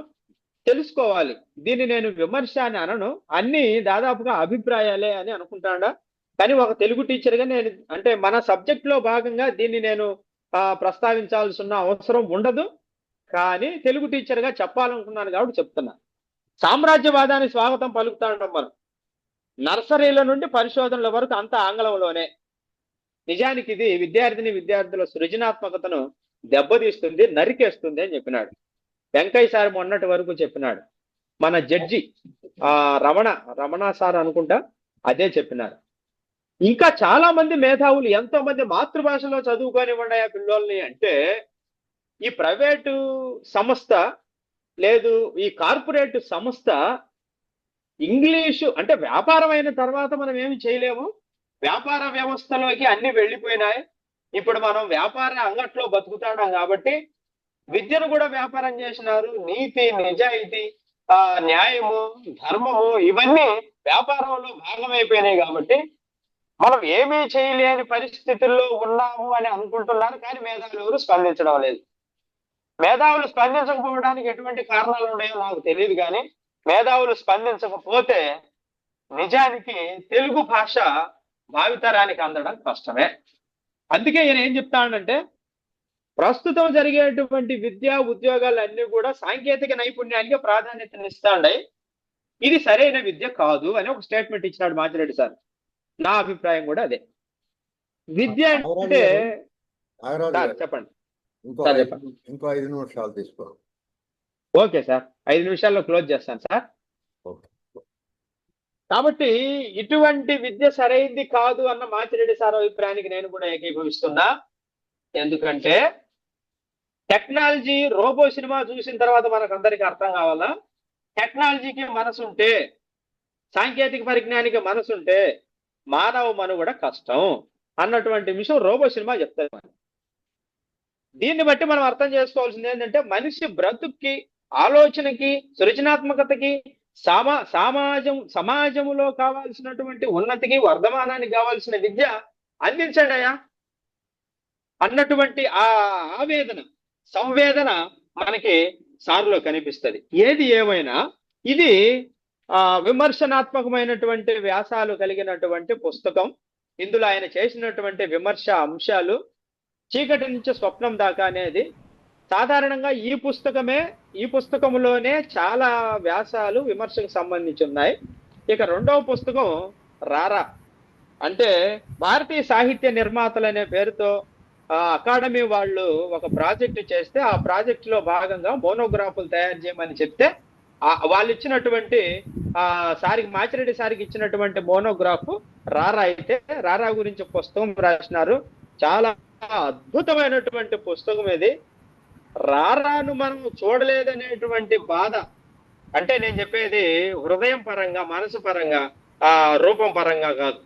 తెలుసుకోవాలి. దీన్ని నేను విమర్శ అని అనను, అన్ని దాదాపుగా అభిప్రాయాలే అని అనుకుంటాడా. కానీ ఒక తెలుగు టీచర్గా నేను అంటే మన సబ్జెక్ట్ లో భాగంగా దీన్ని నేను ప్రస్తావించాల్సిన అవసరం ఉండదు, కానీ తెలుగు టీచర్గా చెప్పాలనుకున్నాను కాబట్టి చెప్తున్నా. సామ్రాజ్యవాదానికి స్వాగతం పలుకుతాంటాం మనం, నర్సరీల నుండి పరిశోధనల వరకు అంతా ఆంగ్లంలోనే. నిజానికి ఇది విద్యార్థుల సృజనాత్మకతను దెబ్బతీస్తుంది, నరికేస్తుంది అని చెప్పినాడు వెంకయ్య సార్. మొన్నటి వరకు చెప్పినాడు. మన జడ్జి రమణ సార్ అనుకుంటా అదే చెప్పినారు. ఇంకా చాలా మంది మేధావులు, ఎంతో మంది మాతృభాషలో చదువుకోనివ్వండి ఆ పిల్లోల్ని అంటే, ఈ ప్రైవేటు సంస్థ లేదు ఈ కార్పొరేట్ సంస్థ ఇంగ్లీషు అంటే వ్యాపారం అయిన తర్వాత మనం ఏమి చేయలేము. వ్యాపార వ్యవస్థలోకి అన్ని వెళ్ళిపోయినాయి. ఇప్పుడు మనం వ్యాపార అంగట్లో బతుకుతాం కాబట్టి విద్యను కూడా వ్యాపారం చేసినారు. నీతి, నిజాయితీ, న్యాయము, ధర్మము ఇవన్నీ వ్యాపారంలో భాగమైపోయినాయి కాబట్టి మనం ఏమీ చేయలేని పరిస్థితుల్లో ఉన్నాము అని అనుకుంటున్నారు. కానీ మేధావులు ఎవరు స్పందించడం లేదు. మేధావులు స్పందించకపోవడానికి ఎటువంటి కారణాలు ఉన్నాయో నాకు తెలియదు, కానీ మేధావులు స్పందించకపోతే నిజానికి తెలుగు భాష భావితరానికి అందడం కష్టమే. అందుకే ఈయన ఏం చెప్తాడంటే, ప్రస్తుతం జరిగేటువంటి విద్యా ఉద్యోగాలన్నీ కూడా సాంకేతిక నైపుణ్యానికి ప్రాధాన్యతనిస్తాండి, ఇది సరైన విద్య కాదు అని ఒక స్టేట్మెంట్ ఇచ్చినాడు మాచిరెడ్డి సార్. నా అభిప్రాయం కూడా అదే. విద్య అంటే చెప్పండి. ఇంకో 5 నిమిషాలు తీసుకో. ఓకే సార్, 5 నిమిషాల్లో క్లోజ్ చేస్తాను సార్. కాబట్టి ఇటువంటి విద్య సరైంది కాదు అన్న మాచిరెడ్డి సార్ అభిప్రాయానికి నేను కూడా ఏకీభవిస్తున్నా. ఎందుకంటే టెక్నాలజీ, రోబో సినిమా చూసిన తర్వాత మనకు అందరికీ అర్థం కావాలా, టెక్నాలజీకి మనసుంటే, సాంకేతిక పరిజ్ఞానికి మనసుంటే మానవ మనుగడ కష్టం. అన్నటువంటి విషయం రోబో సినిమా చెప్తారు మనకి. దీన్ని బట్టి మనం అర్థం చేసుకోవాల్సింది ఏంటంటే మనిషి బ్రతుక్కి, ఆలోచనకి, సృజనాత్మకతకి, సమాజంలో కావాల్సినటువంటి ఉన్నతికి, వర్ధమానానికి కావాల్సిన విద్య అందించండి అయ్యా అన్నటువంటి ఆ ఆవేదన, సంవేదన మనకి సార్లో కనిపిస్తుంది. ఏది ఏమైనా ఇది విమర్శనాత్మకమైనటువంటి వ్యాసాలు కలిగినటువంటి పుస్తకం. ఇందులో ఆయన చేసినటువంటి విమర్శ అంశాలు చీకటి నుంచి స్వప్నం దాకా అనేది సాధారణంగా ఈ పుస్తకంలోనే చాలా వ్యాసాలు విమర్శకు సంబంధించి ఉన్నాయి. ఇక రెండవ పుస్తకం రారా, అంటే భారతీయ సాహిత్య నిర్మాతలు అనే పేరుతో అకాడమీ వాళ్ళు ఒక ప్రాజెక్టు చేస్తే ఆ ప్రాజెక్టులో భాగంగా మోనోగ్రాఫ్లు తయారు చేయమని చెప్తే వాళ్ళు ఇచ్చినటువంటి మాచిరెడ్డి సారికి ఇచ్చినటువంటి మోనోగ్రాఫ్ రారా. అయితే రారా గురించి పుస్తకం రాసినారు. చాలా అద్భుతమైనటువంటి పుస్తకం ఇది. రారాను మనం చూడలేదనేటువంటి బాధ, అంటే నేను చెప్పేది హృదయం పరంగా, మనసు పరంగా, రూపం పరంగా కాదు.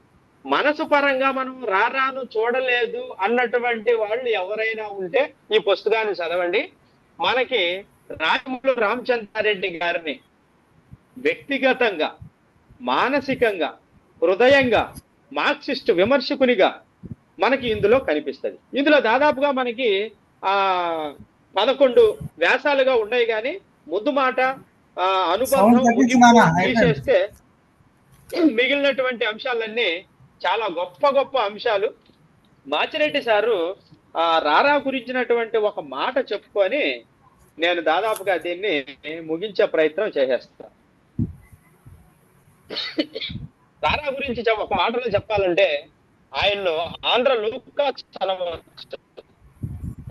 మనసు పరంగా మనం రారాను చూడలేదు అన్నటువంటి వాళ్ళు ఎవరైనా ఉంటే ఈ పుస్తకాన్ని చదవండి. మనకి రాజమౌళి రామచంద్రారెడ్డి గారిని వ్యక్తిగతంగా, మానసికంగా, హృదయంగా మార్క్సిస్ట్ విమర్శకునిగా మనకి ఇందులో కనిపిస్తుంది. ఇందులో దాదాపుగా మనకి 11 వ్యాసాలుగా ఉన్నాయి, కానీ ముద్దు మాట, అనుబంధం తీసేస్తే మిగిలినటువంటి అంశాలన్నీ చాలా గొప్ప గొప్ప అంశాలు. మాచిరెడ్డి సారు రారా గురించినటువంటి ఒక మాట చెప్పుకొని నేను దాదాపుగా దీన్ని ముగించే ప్రయత్నం చేసేస్తాను. రారా గురించి ఒక మాటలో చెప్పాలంటే ఆయన్ను ఆంధ్ర లూకా చదవచ్చు.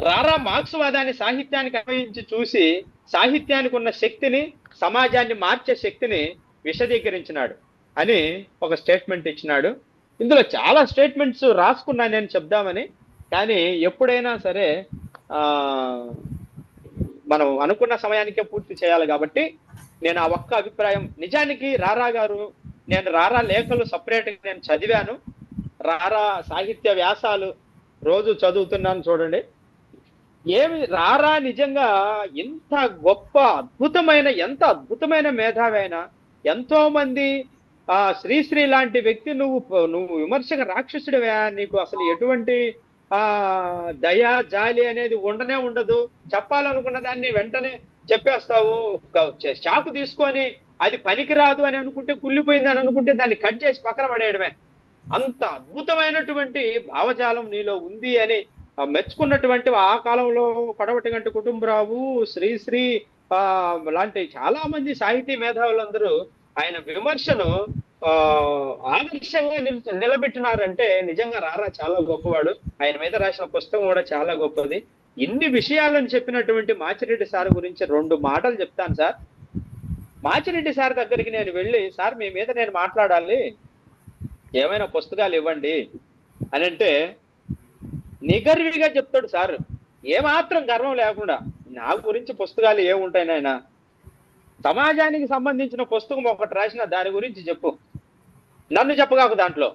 రారా మార్క్స్వాదాన్ని సాహిత్యానికి అన్వయించి చూసి సాహిత్యానికి ఉన్న శక్తిని, సమాజాన్ని మార్చే శక్తిని విశదీకరించినాడు అని ఒక స్టేట్మెంట్ ఇచ్చినాడు. ఇందులో చాలా స్టేట్మెంట్స్ రాసుకున్నా నేను చెప్దామని, కానీ ఎప్పుడైనా సరే మనం అనుకున్న సమయానికే పూర్తి చేయాలి కాబట్టి నేను ఆ ఒక్క అభిప్రాయం. నిజానికి రారా గారు, నేను రారా లేఖలు సపరేట్గా నేను చదివాను, రారా సాహిత్య వ్యాసాలు రోజు చదువుతున్నాను. చూడండి ఏమి రారా నిజంగా ఎంత అద్భుతమైన మేధావి అయినా, ఎంతో మంది శ్రీశ్రీ లాంటి వ్యక్తి నువ్వు విమర్శక రాక్షసుడివా, నీకు అసలు ఎటువంటి దయా జాలి అనేది ఉండనే ఉండదు, చెప్పాలనుకున్న దాన్ని వెంటనే చెప్పేస్తావు, చాకు తీసుకొని అది పనికిరాదు అని అనుకుంటే, కుళ్ళిపోయింది అని అనుకుంటే దాన్ని కట్ చేసి పక్కన పడేయడమే. అంత అద్భుతమైనటువంటి భావజాలం నీలో ఉంది అని మెచ్చుకున్నటువంటి ఆ కాలంలో కొడవటిగంటి కుటుంబరావు, శ్రీశ్రీ లాంటి చాలా మంది సాహితీ మేధావులందరూ ఆయన విమర్శను ఆదర్శంగా నిలబెట్టినారంటే నిజంగా రారా చాలా గొప్పవాడు. ఆయన మీద రాసిన పుస్తకం కూడా చాలా గొప్పది. ఇన్ని విషయాలను చెప్పినటువంటి మాచిరెడ్డి సార్ గురించి 2 మాటలు చెప్తాను సార్. మాచిరెడ్డి సార్ దగ్గరికి నేను వెళ్ళి, సార్ మీ మీద నేను మాట్లాడాలి, ఏమైనా పుస్తకాలు ఇవ్వండి అని అంటే నిగర్విగా చెప్తాడు సార్, ఏమాత్రం గర్వం లేకుండా. నా గురించి పుస్తకాలు ఏముంటాయి నాయన, సమాజానికి సంబంధించిన పుస్తకం ఒకటి రాసిన దాని గురించి చెప్పు, నన్ను చెప్పగాకు, దాంట్లో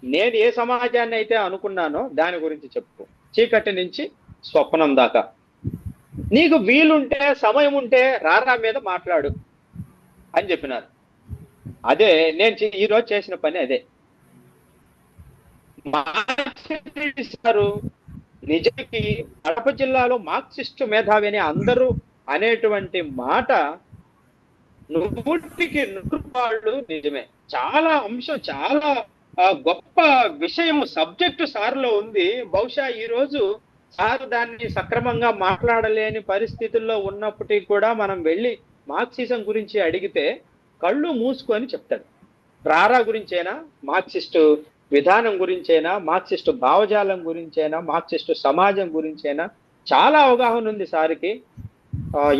నేను ఏ సమాజాన్ని అయితే అనుకున్నానో దాని గురించి చెప్పు, చీకటి నుంచి స్వప్నం దాకా. నీకు వీలుంటే, సమయం ఉంటే రారా మీద మాట్లాడు అని చెప్పినారు. అదే నేను ఈరోజు చేసిన పని. అదే మాచిరెడ్డి సారు నిజానికి కడప జిల్లాలో మార్క్సిస్టు మేధావి అని అందరూ అనేటువంటి మాట 100కి 100 నిజమే. చాలా అంశం, చాలా గొప్ప విషయం, సబ్జెక్టు సార్లో ఉంది. బహుశా ఈ రోజు సార్ దాన్ని సక్రమంగా మాట్లాడలేని పరిస్థితుల్లో ఉన్నప్పటికీ కూడా మనం వెళ్ళి మార్క్సిజం గురించి అడిగితే కళ్ళు మూసుకొని చెప్తాడు. రారా గురించైనా, మార్క్సిస్టు విధానం గురించైనా, మార్క్సిస్టు భావజాలం గురించైనా, మార్క్సిస్టు సమాజం గురించైనా చాలా అవగాహన ఉంది సార్కి.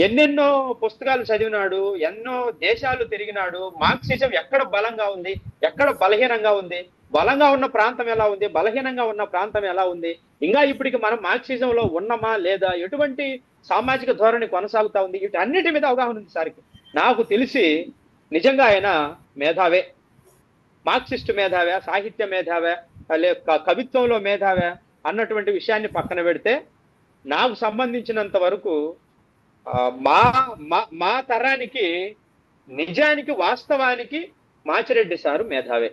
ఎన్నెన్నో పుస్తకాలు చదివినాడు, ఎన్నో దేశాలు తిరిగినాడు. మార్క్సిజం ఎక్కడ బలంగా ఉంది, ఎక్కడ బలహీనంగా ఉంది, బలంగా ఉన్న ప్రాంతం ఎలా ఉంది, బలహీనంగా ఉన్న ప్రాంతం ఎలా ఉంది, ఇంకా ఇప్పటికి మనం మార్క్సిజంలో ఉన్నామా లేదా, ఎటువంటి సామాజిక ధోరణి కొనసాగుతా ఉంది, వీటన్నిటి మీద అవగాహన ఉంది సార్కి. నాకు తెలిసి నిజంగా ఆయన మేధావే, మార్క్సిస్ట్ మేధావే, సాహిత్య మేధావే, కవిత్వంలో మేధావా అన్నటువంటి విషయాన్ని పక్కన పెడితే నాకు సంబంధించినంత వరకు మా మా తరానికి నిజానికి వాస్తవానికి మాచిరెడ్డి సారు మేధావే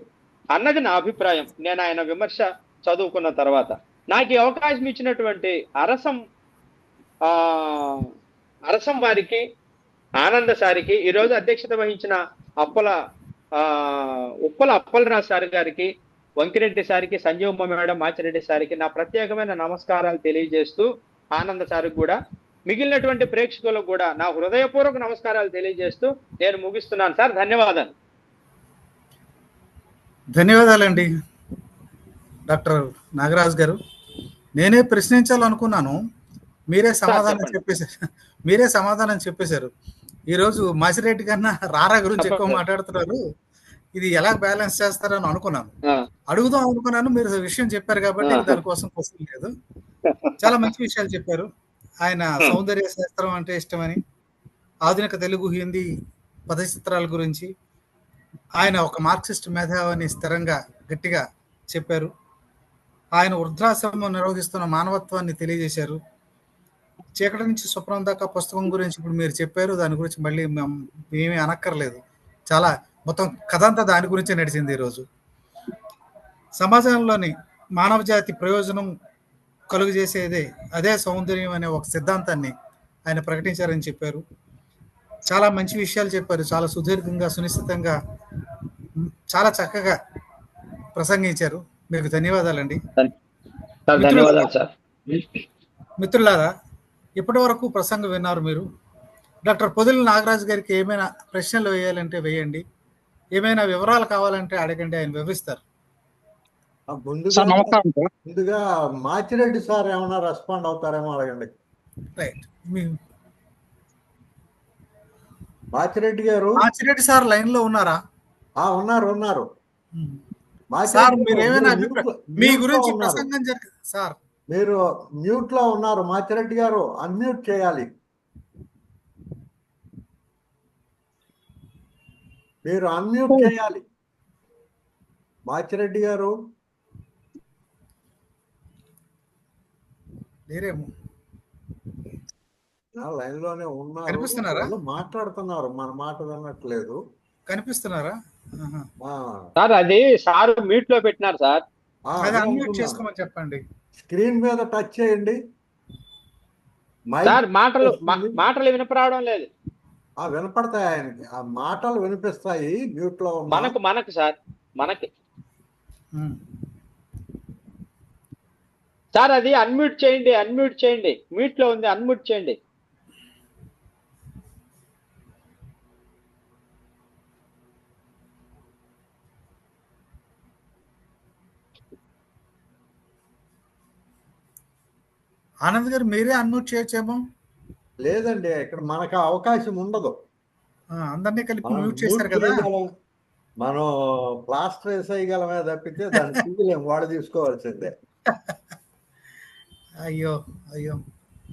అన్నది నా అభిప్రాయం. నేను ఆయన విమర్శ చదువుకున్న తర్వాత నాకు ఈ అవకాశం ఇచ్చినటువంటి అరసం వారికి, ఆనంద సారికి, ఈరోజు అధ్యక్షత వహించిన ఉప్పల అప్పలరాజు సార్ గారికి, వంకిరెడ్డి సారికి, సంజీవమ్మ మేడం, మాచిరెడ్డి సారికి నా ప్రత్యేకమైన నమస్కారాలు తెలియజేస్తూ, ఆనంద సారికి కూడా, మిగిలినటువంటి ప్రేక్షకులకు కూడా నా హృదయపూర్వక నమస్కారాలు తెలియజేస్తూ నేను ముగిస్తున్నాను సార్. ధన్యవాదాలు. ధన్యవాదాలండి డాక్టర్ నాగరాజు గారు. నేనే ప్రశ్నించాలనుకున్నాను, మీరే సమాధానం చెప్పేశారు. ఈరోజు మాచిరెడ్డి కన్నా రారా గురించి ఎక్కువ మాట్లాడుతున్నారు, ఇది ఎలా బ్యాలెన్స్ చేస్తారని అనుకున్నాను, అడుగుదాం అనుకున్నాను. మీరు విషయం చెప్పారు కాబట్టి దానికోసం క్వశ్చన్ లేదు. చాలా మంచి విషయాలు చెప్పారు. ఆయన సౌందర్య శాస్త్రం అంటే ఇష్టమని, ఆధునిక తెలుగు, హిందీ పదచిత్రాల గురించి, ఆయన ఒక మార్క్సిస్ట్ మేధావని స్థిరంగా గట్టిగా చెప్పారు. ఆయన వృద్ధాశ్రమం నిర్వహిస్తున్న మానవత్వాన్ని తెలియజేశారు. చీకటి నుంచి స్వప్నం దాకా పుస్తకం గురించి ఇప్పుడు మీరు చెప్పారు. దాని గురించి మళ్ళీ ఏమీ అనక్కర్లేదు. చాలా మొత్తం కథ అంతా దాని గురించే నడిచింది. ఈరోజు సమాజంలోని మానవ జాతి ప్రయోజనం కలుగు చేసేదే అదే సౌందర్యం అనే ఒక సిద్ధాంతాన్ని ఆయన ప్రకటించారని చెప్పారు. చాలా మంచి విషయాలు చెప్పారు. చాలా సుదీర్ఘంగా, సునిశ్చితంగా, చాలా చక్కగా ప్రసంగించారు. మీకు ధన్యవాదాలండి. మిత్రులారా, ఇప్పటి వరకు ప్రసంగం విన్నారు మీరు. డాక్టర్ పొదిలి నాగరాజు గారికి ఏమైనా ప్రశ్నలు వేయాలంటే వేయండి, ఏమైనా వివరాలు కావాలంటే అడగండి, ఆయన వివరిస్తారు. ముందుగా మాచిరెడ్డి సార్ ఏమైనా రెస్పాండ్ అవుతారేమో అడగండి. రైట్. మాచిరెడ్డి గారు, మాచిరెడ్డి సార్ లైన్ లో ఉన్నారా? ఉన్నారు. సార్ మీరు ఏమైనా మీ గురించి ప్రసంగం సార్, మీరు మ్యూట్ లో ఉన్నారు. మాచిరెడ్డి గారు అన్మ్యూట్ చేయాలి. మీరు అన్మ్యూట్ చేయాలి. మాచిరెడ్డి గారు లైన్ లోనే ఉన్నారు. కనిపిస్తున్నారా? మాట్లాడుతున్నారు, మన మాట వినట్లేదు. కనిపిస్తున్నారా? సార్ అది సార్ మ్యూట్ లో పెట్టినారు సార్. అన్మ్యూట్ చేసుకోమని చెప్పండి. స్క్రీన్ మీద టచ్ చేయండి. సార్ మాటలు వినపరావడం లేదు. వినపడతాయి ఆయనకి, ఆ మాటలు వినిపిస్తాయి మ్యూట్ లో. మనకు సార్ సార్ అది అన్మ్యూట్ చేయండి. మ్యూట్ లో ఉంది, అన్మ్యూట్ చేయండి. ఆనంద్ గారు మీరే అన్మ్యూట్ చేయొచ్చేమో. లేదండి, ఇక్కడ మనకు అవకాశం ఉండదు. అందరినీ కలిపి మ్యూట్ చేశారు కదా. మనం ప్లాస్టర్ వేసేయగలమే తప్పితే దాన్ని తీయలేం, వాడు తీసుకోవాల్సిందే. అయ్యో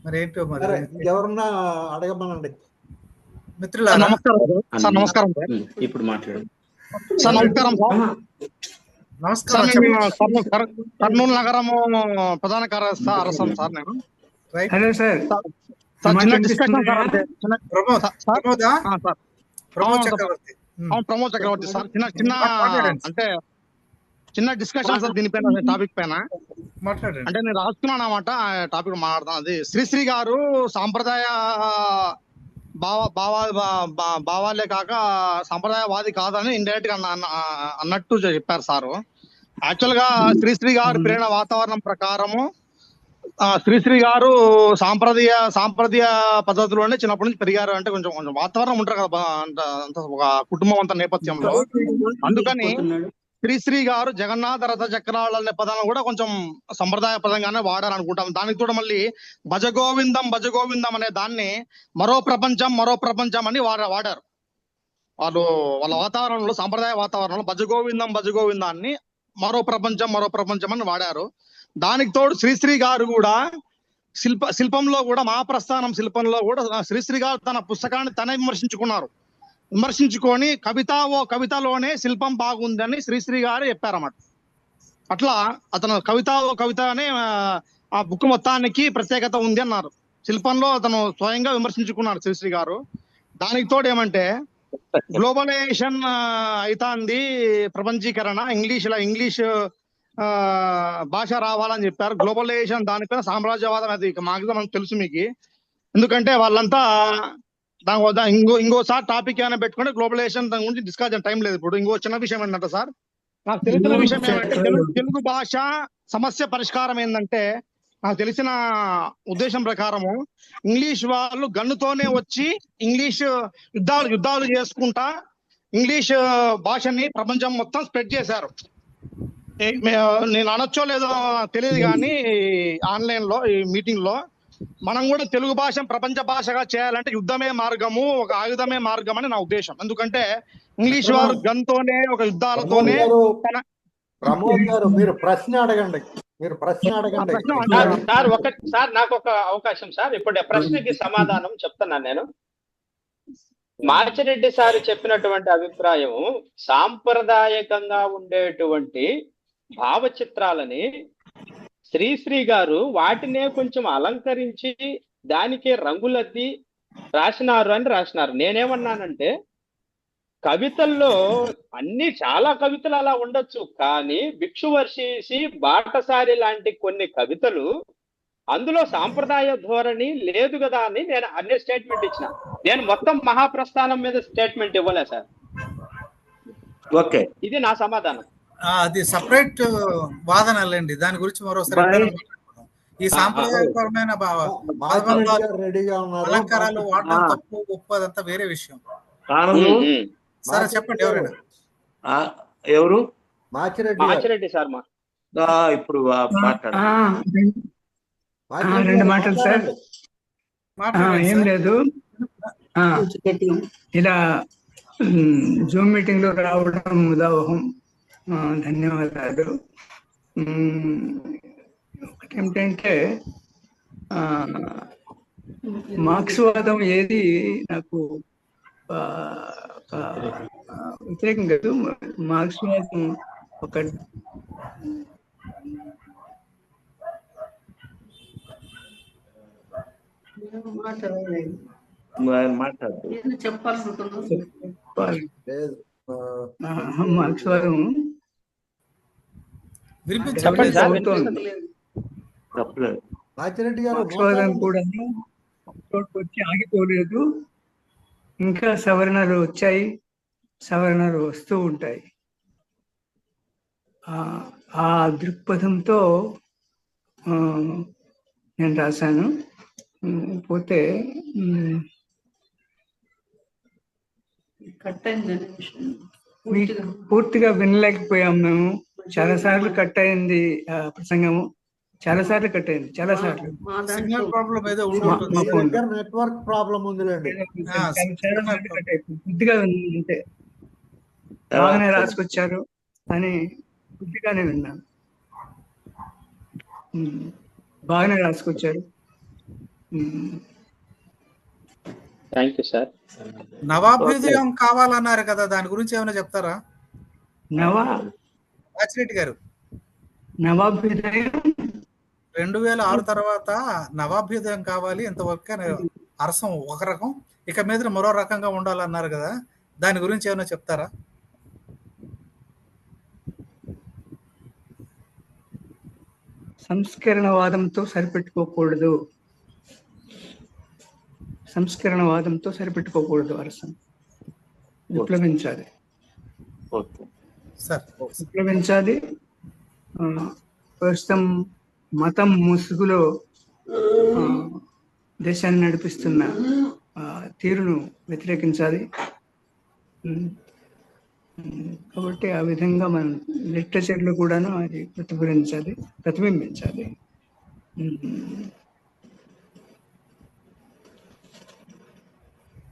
మరేంటో మరి. ఎవరన్నా అడగమనండి. మిత్రులారా నమస్కారం. ఇప్పుడు మాట్లాడు సార్. నమస్కారం. కర్నూలు నగరము ప్రధాన కార్యదర్శి సార్. నేను హలో సార్. చిన్న డిస్కషన్ ప్రమోద్ చక్రవర్తి సార్. చిన్న డిస్కషన్ సార్ దీనిపైన, టాపిక్ పైన మాట్లాడండి. అంటే నేను రాసుకున్నాను అన్నమాట, టాపిక్ మాట్లాడతాను. అది శ్రీశ్రీ గారు సాంప్రదాయ భావాలే కాక సాంప్రదాయవాది కాదని ఇండైరెక్ట్ గా అన్నట్టు చెప్పారు సారు. యాక్చువల్ గా శ్రీశ్రీ గారు ప్రేరణ వాతావరణం ప్రకారము శ్రీశ్రీ గారు సాంప్రదాయ పద్ధతిలోనే చిన్నప్పటి నుంచి పెరిగారు. అంటే కొంచెం వాతావరణం ఉంటారు కదా, ఒక కుటుంబం అంత నేపథ్యంలో. అందుకని శ్రీశ్రీ గారు జగన్నాథ రథ చక్రాల అనే పదాలను కూడా కొంచెం సంప్రదాయ పదంగానే వాడారు అనుకుంటాం. దానికి కూడా మళ్ళీ భజగోవిందం అనే దాన్ని మరో ప్రపంచం అని వాడారు వాళ్ళు. వాళ్ళ వాతావరణంలో, సాంప్రదాయ వాతావరణంలో భజగోవిందాన్ని మరో ప్రపంచం అని వాడారు. దానికి తోడు శ్రీశ్రీ గారు కూడా శిల్పంలో కూడా, మహాప్రస్థానం శిల్పంలో కూడా శ్రీశ్రీ గారు తన పుస్తకాన్ని తనే విమర్శించుకొని కవితలోనే శిల్పం బాగుందని శ్రీశ్రీ గారు చెప్పారన్నమాట. అట్లా అతను కవిత అనే ఆ బుక్ మొత్తానికి ప్రత్యేకత ఉంది అన్నారు. శిల్పంలో అతను స్వయంగా విమర్శించుకున్నారు శ్రీశ్రీ గారు. దానికి తోడు ఏమంటే గ్లోబలైజేషన్ అవుతాంది, ప్రపంచీకరణ, ఇంగ్లీష్ భాష రావాలని చెప్పారు. గ్లోబలైజేషన్ దానిపైన సామ్రాజ్యవాదం, అది మాకు మనకు తెలుసు మీకు. ఎందుకంటే వాళ్ళంతా ఇంకోసారి టాపిక్ ఏమైనా పెట్టుకుంటే గ్లోబలైజేషన్ దాని గురించి డిస్కస్ చేయడం టైం లేదు. ఇప్పుడు ఇంకో చిన్న విషయం ఏంటంటే సార్, నాకు తెలిసిన విషయం ఏమంటే తెలుగు భాష సమస్య పరిష్కారం ఏంటంటే, నాకు తెలిసిన ఉద్దేశం ప్రకారము ఇంగ్లీష్ వాళ్ళు గన్నుతోనే వచ్చి ఇంగ్లీష్ యుద్ధాలు చేసుకుంటా ఇంగ్లీష్ భాషని ప్రపంచం మొత్తం స్ప్రెడ్ చేశారు. నేను అనొచ్చో లేదో తెలియదు కానీ ఆన్లైన్ లో ఈ మీటింగ్ లో మనం కూడా తెలుగు భాష ప్రపంచ భాషగా చేయాలంటే యుద్ధమే మార్గము, ఒక ఆయుధమే మార్గం అని నా ఉద్దేశం. ఎందుకంటే ఇంగ్లీష్ వారు గన్తోనే, ఒక యుద్ధాలతోనే. ప్రమోద్ గారు మీరు ప్రశ్న అడగండి. సార్ నాకు ఒక అవకాశం సార్. ఇప్పుడు ప్రశ్నకి సమాధానం చెప్తున్నాను నేను. మాచిరెడ్డి సార్ చెప్పినటువంటి అభిప్రాయం, సాంప్రదాయకంగా ఉండేటువంటి భావచిత్రాలని శ్రీశ్రీ గారు వాటినే కొంచెం అలంకరించి దానికే రంగులద్ది రాసినారు. నేనేమన్నానంటే, కవితల్లో చాలా కవితలు అలా ఉండొచ్చు, కానీ భిక్షువర్షిసి, బాటసారి లాంటి కొన్ని కవితలు అందులో సాంప్రదాయ ధోరణి లేదు కదా అని నేను అన్ని స్టేట్మెంట్ ఇచ్చిన. నేను మొత్తం మహాప్రస్థానం మీద స్టేట్మెంట్ ఇవ్వలే సార్. ఓకే, ఇది నా సమాధానం. అది సపరేట్ వాదనలేండి, దాని గురించి మరోసారి. ఈ సాంప్రదాయపరమైన అలంకారాలు వాడడం తప్పు గొప్ప, అదంతా వేరే విషయం. సరే చెప్పండి, ఎవరు? మాచిరెడ్డి సార్. ఇప్పుడు మాట్లాడు. 2 మాటలు సార్. ఏం లేదు, ఇలా జూమ్ మీటింగ్ లో రావడం ఉదాహం, ధన్యవాదాలు. ఒకటి ఏమిటంటే, మార్క్స్వాదం ఏది నాకు వ్యతిరేకం కాదు. మార్క్స్వాదం ఒక మార్క్స్వాదం మార్క్స్వాదం కూడా వచ్చి ఆగిపోలేదు, ఇంకా సవరణలు వచ్చాయి, సవరణలు వస్తూ ఉంటాయి. ఆ దృక్పథంతో నేను రాశాను. పోతే పూర్తిగా వినలేకపోయాం మేము. చాలాసార్లు కట్ అయింది ప్రసంగము, చాలాసార్లు కట్ అయింది, చాలాసార్లు. నెట్వర్క్ ప్రాబ్లం ఉందిలేండి. కొద్దిగా అంటే బాగానే రాసుకొచ్చారు అని కొద్దిగానే విన్నాను. బాగానే రాసుకొచ్చారు. Thank you sir. నవాభ్యుదయం కావాలన్నారు కదా, దాని గురించి ఏమైనా చెప్తారా? మాచిరెడ్డి గారు, నవాభ్యుదయం 2006 తర్వాత నవాభ్యుదయం కావాలి, ఇంతవరకు అరసం ఒక రకం, ఇక మీద మరో రకంగా ఉండాలన్నారు కదా, దాని గురించి ఏమైనా చెప్తారా? సంస్కరణవాదంతో సరిపెట్టుకోకూడదు, సంస్కరణవాదంతో సరిపెట్టుకోకూడదు. అరసం విప్లవించాలి, విప్లవించాలి. ప్రస్తుతం మతం ముసుగులో దేశాన్ని నడిపిస్తున్న తీరును వ్యతిరేకించాలి. కాబట్టి ఆ విధంగా మనం లిటరేచర్లో కూడాను అది ప్రతిబింబించాలి.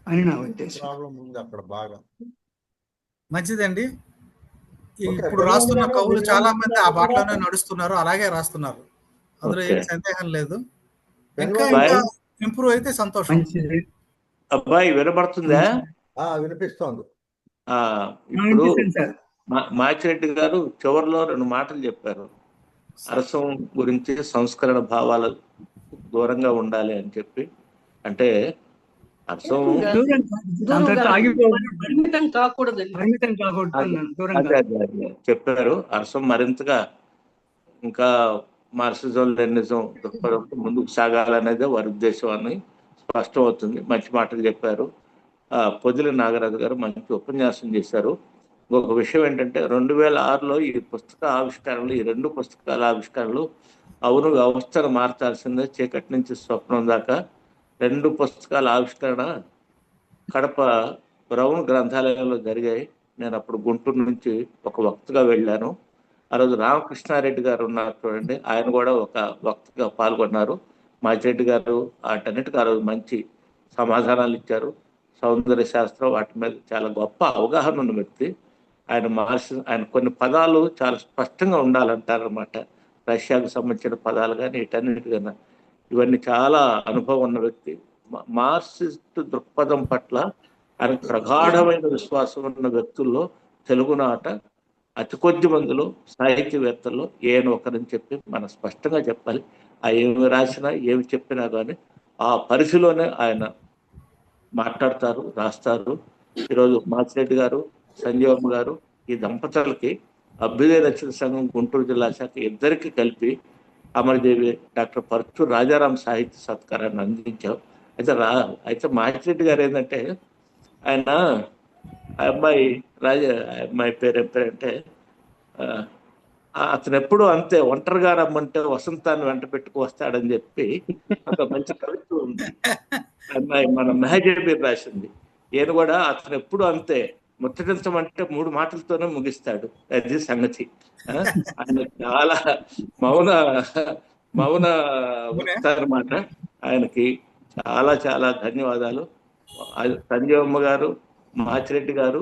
అని నా ఉద్దేశం. మంచిదండి. ఇప్పుడు రాస్తున్న కవులు చాలా మంది ఆ బాటలోనే నడుస్తున్నారు, అలాగే రాస్తున్నారు, అందులో ఏం సందేహం లేదు. ఇంకా ఇంప్రూవ్ అయితే సంతోషం. అబ్బాయి వినబడుతుందా? వినిపిస్తోంది. ఇప్పుడు మాచిరెడ్డి గారు చివరిలో 2 మాటలు చెప్పారు. అరసం గురించి సంస్కరణ భావాలు దూరంగా ఉండాలి అని చెప్పి. అంటే అరసం దాంతో ఆగిపోవద్దు, పరిమితం కాకూడదండి. పరిమితం కాకూడదు అన్నాను, దూరంగా. అదే చెప్పారు. అరసం మరింతగా ఇంకా మార్క్సిజం లెనినిజం దృక్పథంతో ముందుకు సాగాలనేదే వారి ఉద్దేశం అని స్పష్టం అవుతుంది. మంచి మాటలు చెప్పారు. పొదిలి నాగరాజు గారు మంచి ఉపన్యాసం చేశారు. ఇంకొక విషయం ఏంటంటే 2006లో ఈ పుస్తక ఆవిష్కరణలు, ఈ 2 పుస్తకాల ఆవిష్కరణలు అవును వ్యవస్థను మార్చాల్సిందే, చీకటి నుంచి స్వప్నం దాకా 2 పుస్తకాల ఆవిష్కరణ కడప బ్రౌన్ గ్రంథాలయంలో జరిగాయి. నేను అప్పుడు గుంటూరు నుంచి ఒక వక్తగా వెళ్ళాను. ఆ రోజు రామకృష్ణారెడ్డి గారు ఉన్నారు చూడండి, ఆయన కూడా ఒక వక్తగా పాల్గొన్నారు. మాచిరెడ్డి గారు వాటన్నిటికీ ఆ రోజు మంచి సమాధానాలు ఇచ్చారు. సౌందర్య శాస్త్రం వాటి మీద చాలా గొప్ప అవగాహన ఉన్న వ్యక్తి. ఆయన కొన్ని పదాలు చాలా స్పష్టంగా ఉండాలంటారనమాట. రష్యాకు సంబంధించిన పదాలు కానీ వీటన్నిటికన్నా ఇవన్నీ చాలా అనుభవం ఉన్న వ్యక్తి. మార్క్సిస్ట్ దృక్పథం పట్ల ఆయన ప్రగాఢమైన విశ్వాసం ఉన్న వ్యక్తుల్లో తెలుగునాట అతి కొద్ది మందిలో సాహిత్యవేత్తల్లో ఏను ఒకరని చెప్పి మనం స్పష్టంగా చెప్పాలి. ఏమి రాసినా ఏమి చెప్పినా కానీ ఆ పరిధిలోనే ఆయన మాట్లాడతారు, రాస్తారు. ఈరోజు మాచిరెడ్డి గారు, సంజీవమ్మ గారు ఈ దంపతులకి అభ్యుదయ రచన సంఘం గుంటూరు జిల్లా శాఖ ఇద్దరికి కలిపి అమరదేవి డాక్టర్ పర్చు రాజారాం సాహిత్య సత్కారాన్ని అందించాం. అయితే మాచిరెడ్డి గారు ఏంటంటే ఆయన అమ్మాయి పేరు ఏం పేరంటే అతను ఎప్పుడు అంతే ఒంటరిగా రమ్మంటే వసంతాన్ని వెంట పెట్టుకు వస్తాడని చెప్పి ఒక మంచి కవిత్వం ఉంది. అమ్మాయి మన మెహజబీర్ రాసింది. ఈయన కూడా అతను ఎప్పుడు అంతే ముచ్చటించమంటే 3 మాటలతోనే ముగిస్తాడు. అది సంగతి. ఆయన చాలా మౌన అనమాట. ఆయనకి చాలా చాలా ధన్యవాదాలు. సంజీవమ్మ గారు, మాచిరెడ్డి గారు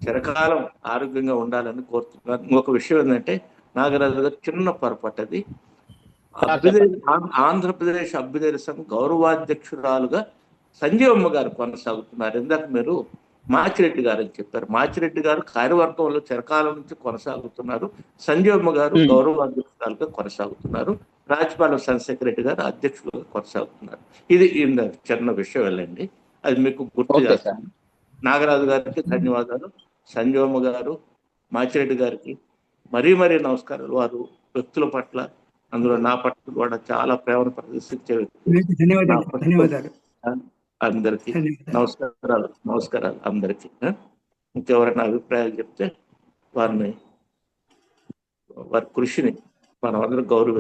చిరకాలం ఆరోగ్యంగా ఉండాలని కోరుతున్నాను. ఇంకొక విషయం ఏంటంటే నాగరాజు గారు చిన్న పొరపాటు, అది ఆంధ్రప్రదేశ్ అభ్యుదయ సంఘం గౌరవాధ్యక్షురాలుగా సంజీవమ్మ గారు కొనసాగుతున్నారు. ఇందాక మీరు మాచిరెడ్డి గారు అని చెప్పారు. మాచిరెడ్డి గారు కార్యవర్గంలో చిరకాలం నుంచి కొనసాగుతున్నారు. సంజీవమ్మ గారు గౌరవాధ్యక్షురాలుగా కొనసాగుతున్నారు. రాజపాలెం చంద్రశేఖర్ రెడ్డి గారు అధ్యక్షులుగా కొనసాగుతున్నారు. ఇది చిన్న విషయం వెళ్ళండి, అది మీకు గుర్తు చేస్తాను. నాగరాజు గారికి ధన్యవాదాలు. సంజీవమ్మ గారు, మాచిరెడ్డి గారికి మరీ నమస్కారాలు. వారు వ్యక్తుల పట్ల, అందులో నా పట్ల కూడా చాలా ప్రేమను ప్రదర్శించే వ్యక్తి. ధన్యవాదాలు అందరికీ నమస్కారాలు అందరికీ. ఇంకెవరైనా అభిప్రాయాలు చెప్తే వారి కృషిని మనం అందరం గౌరవిద్దాం.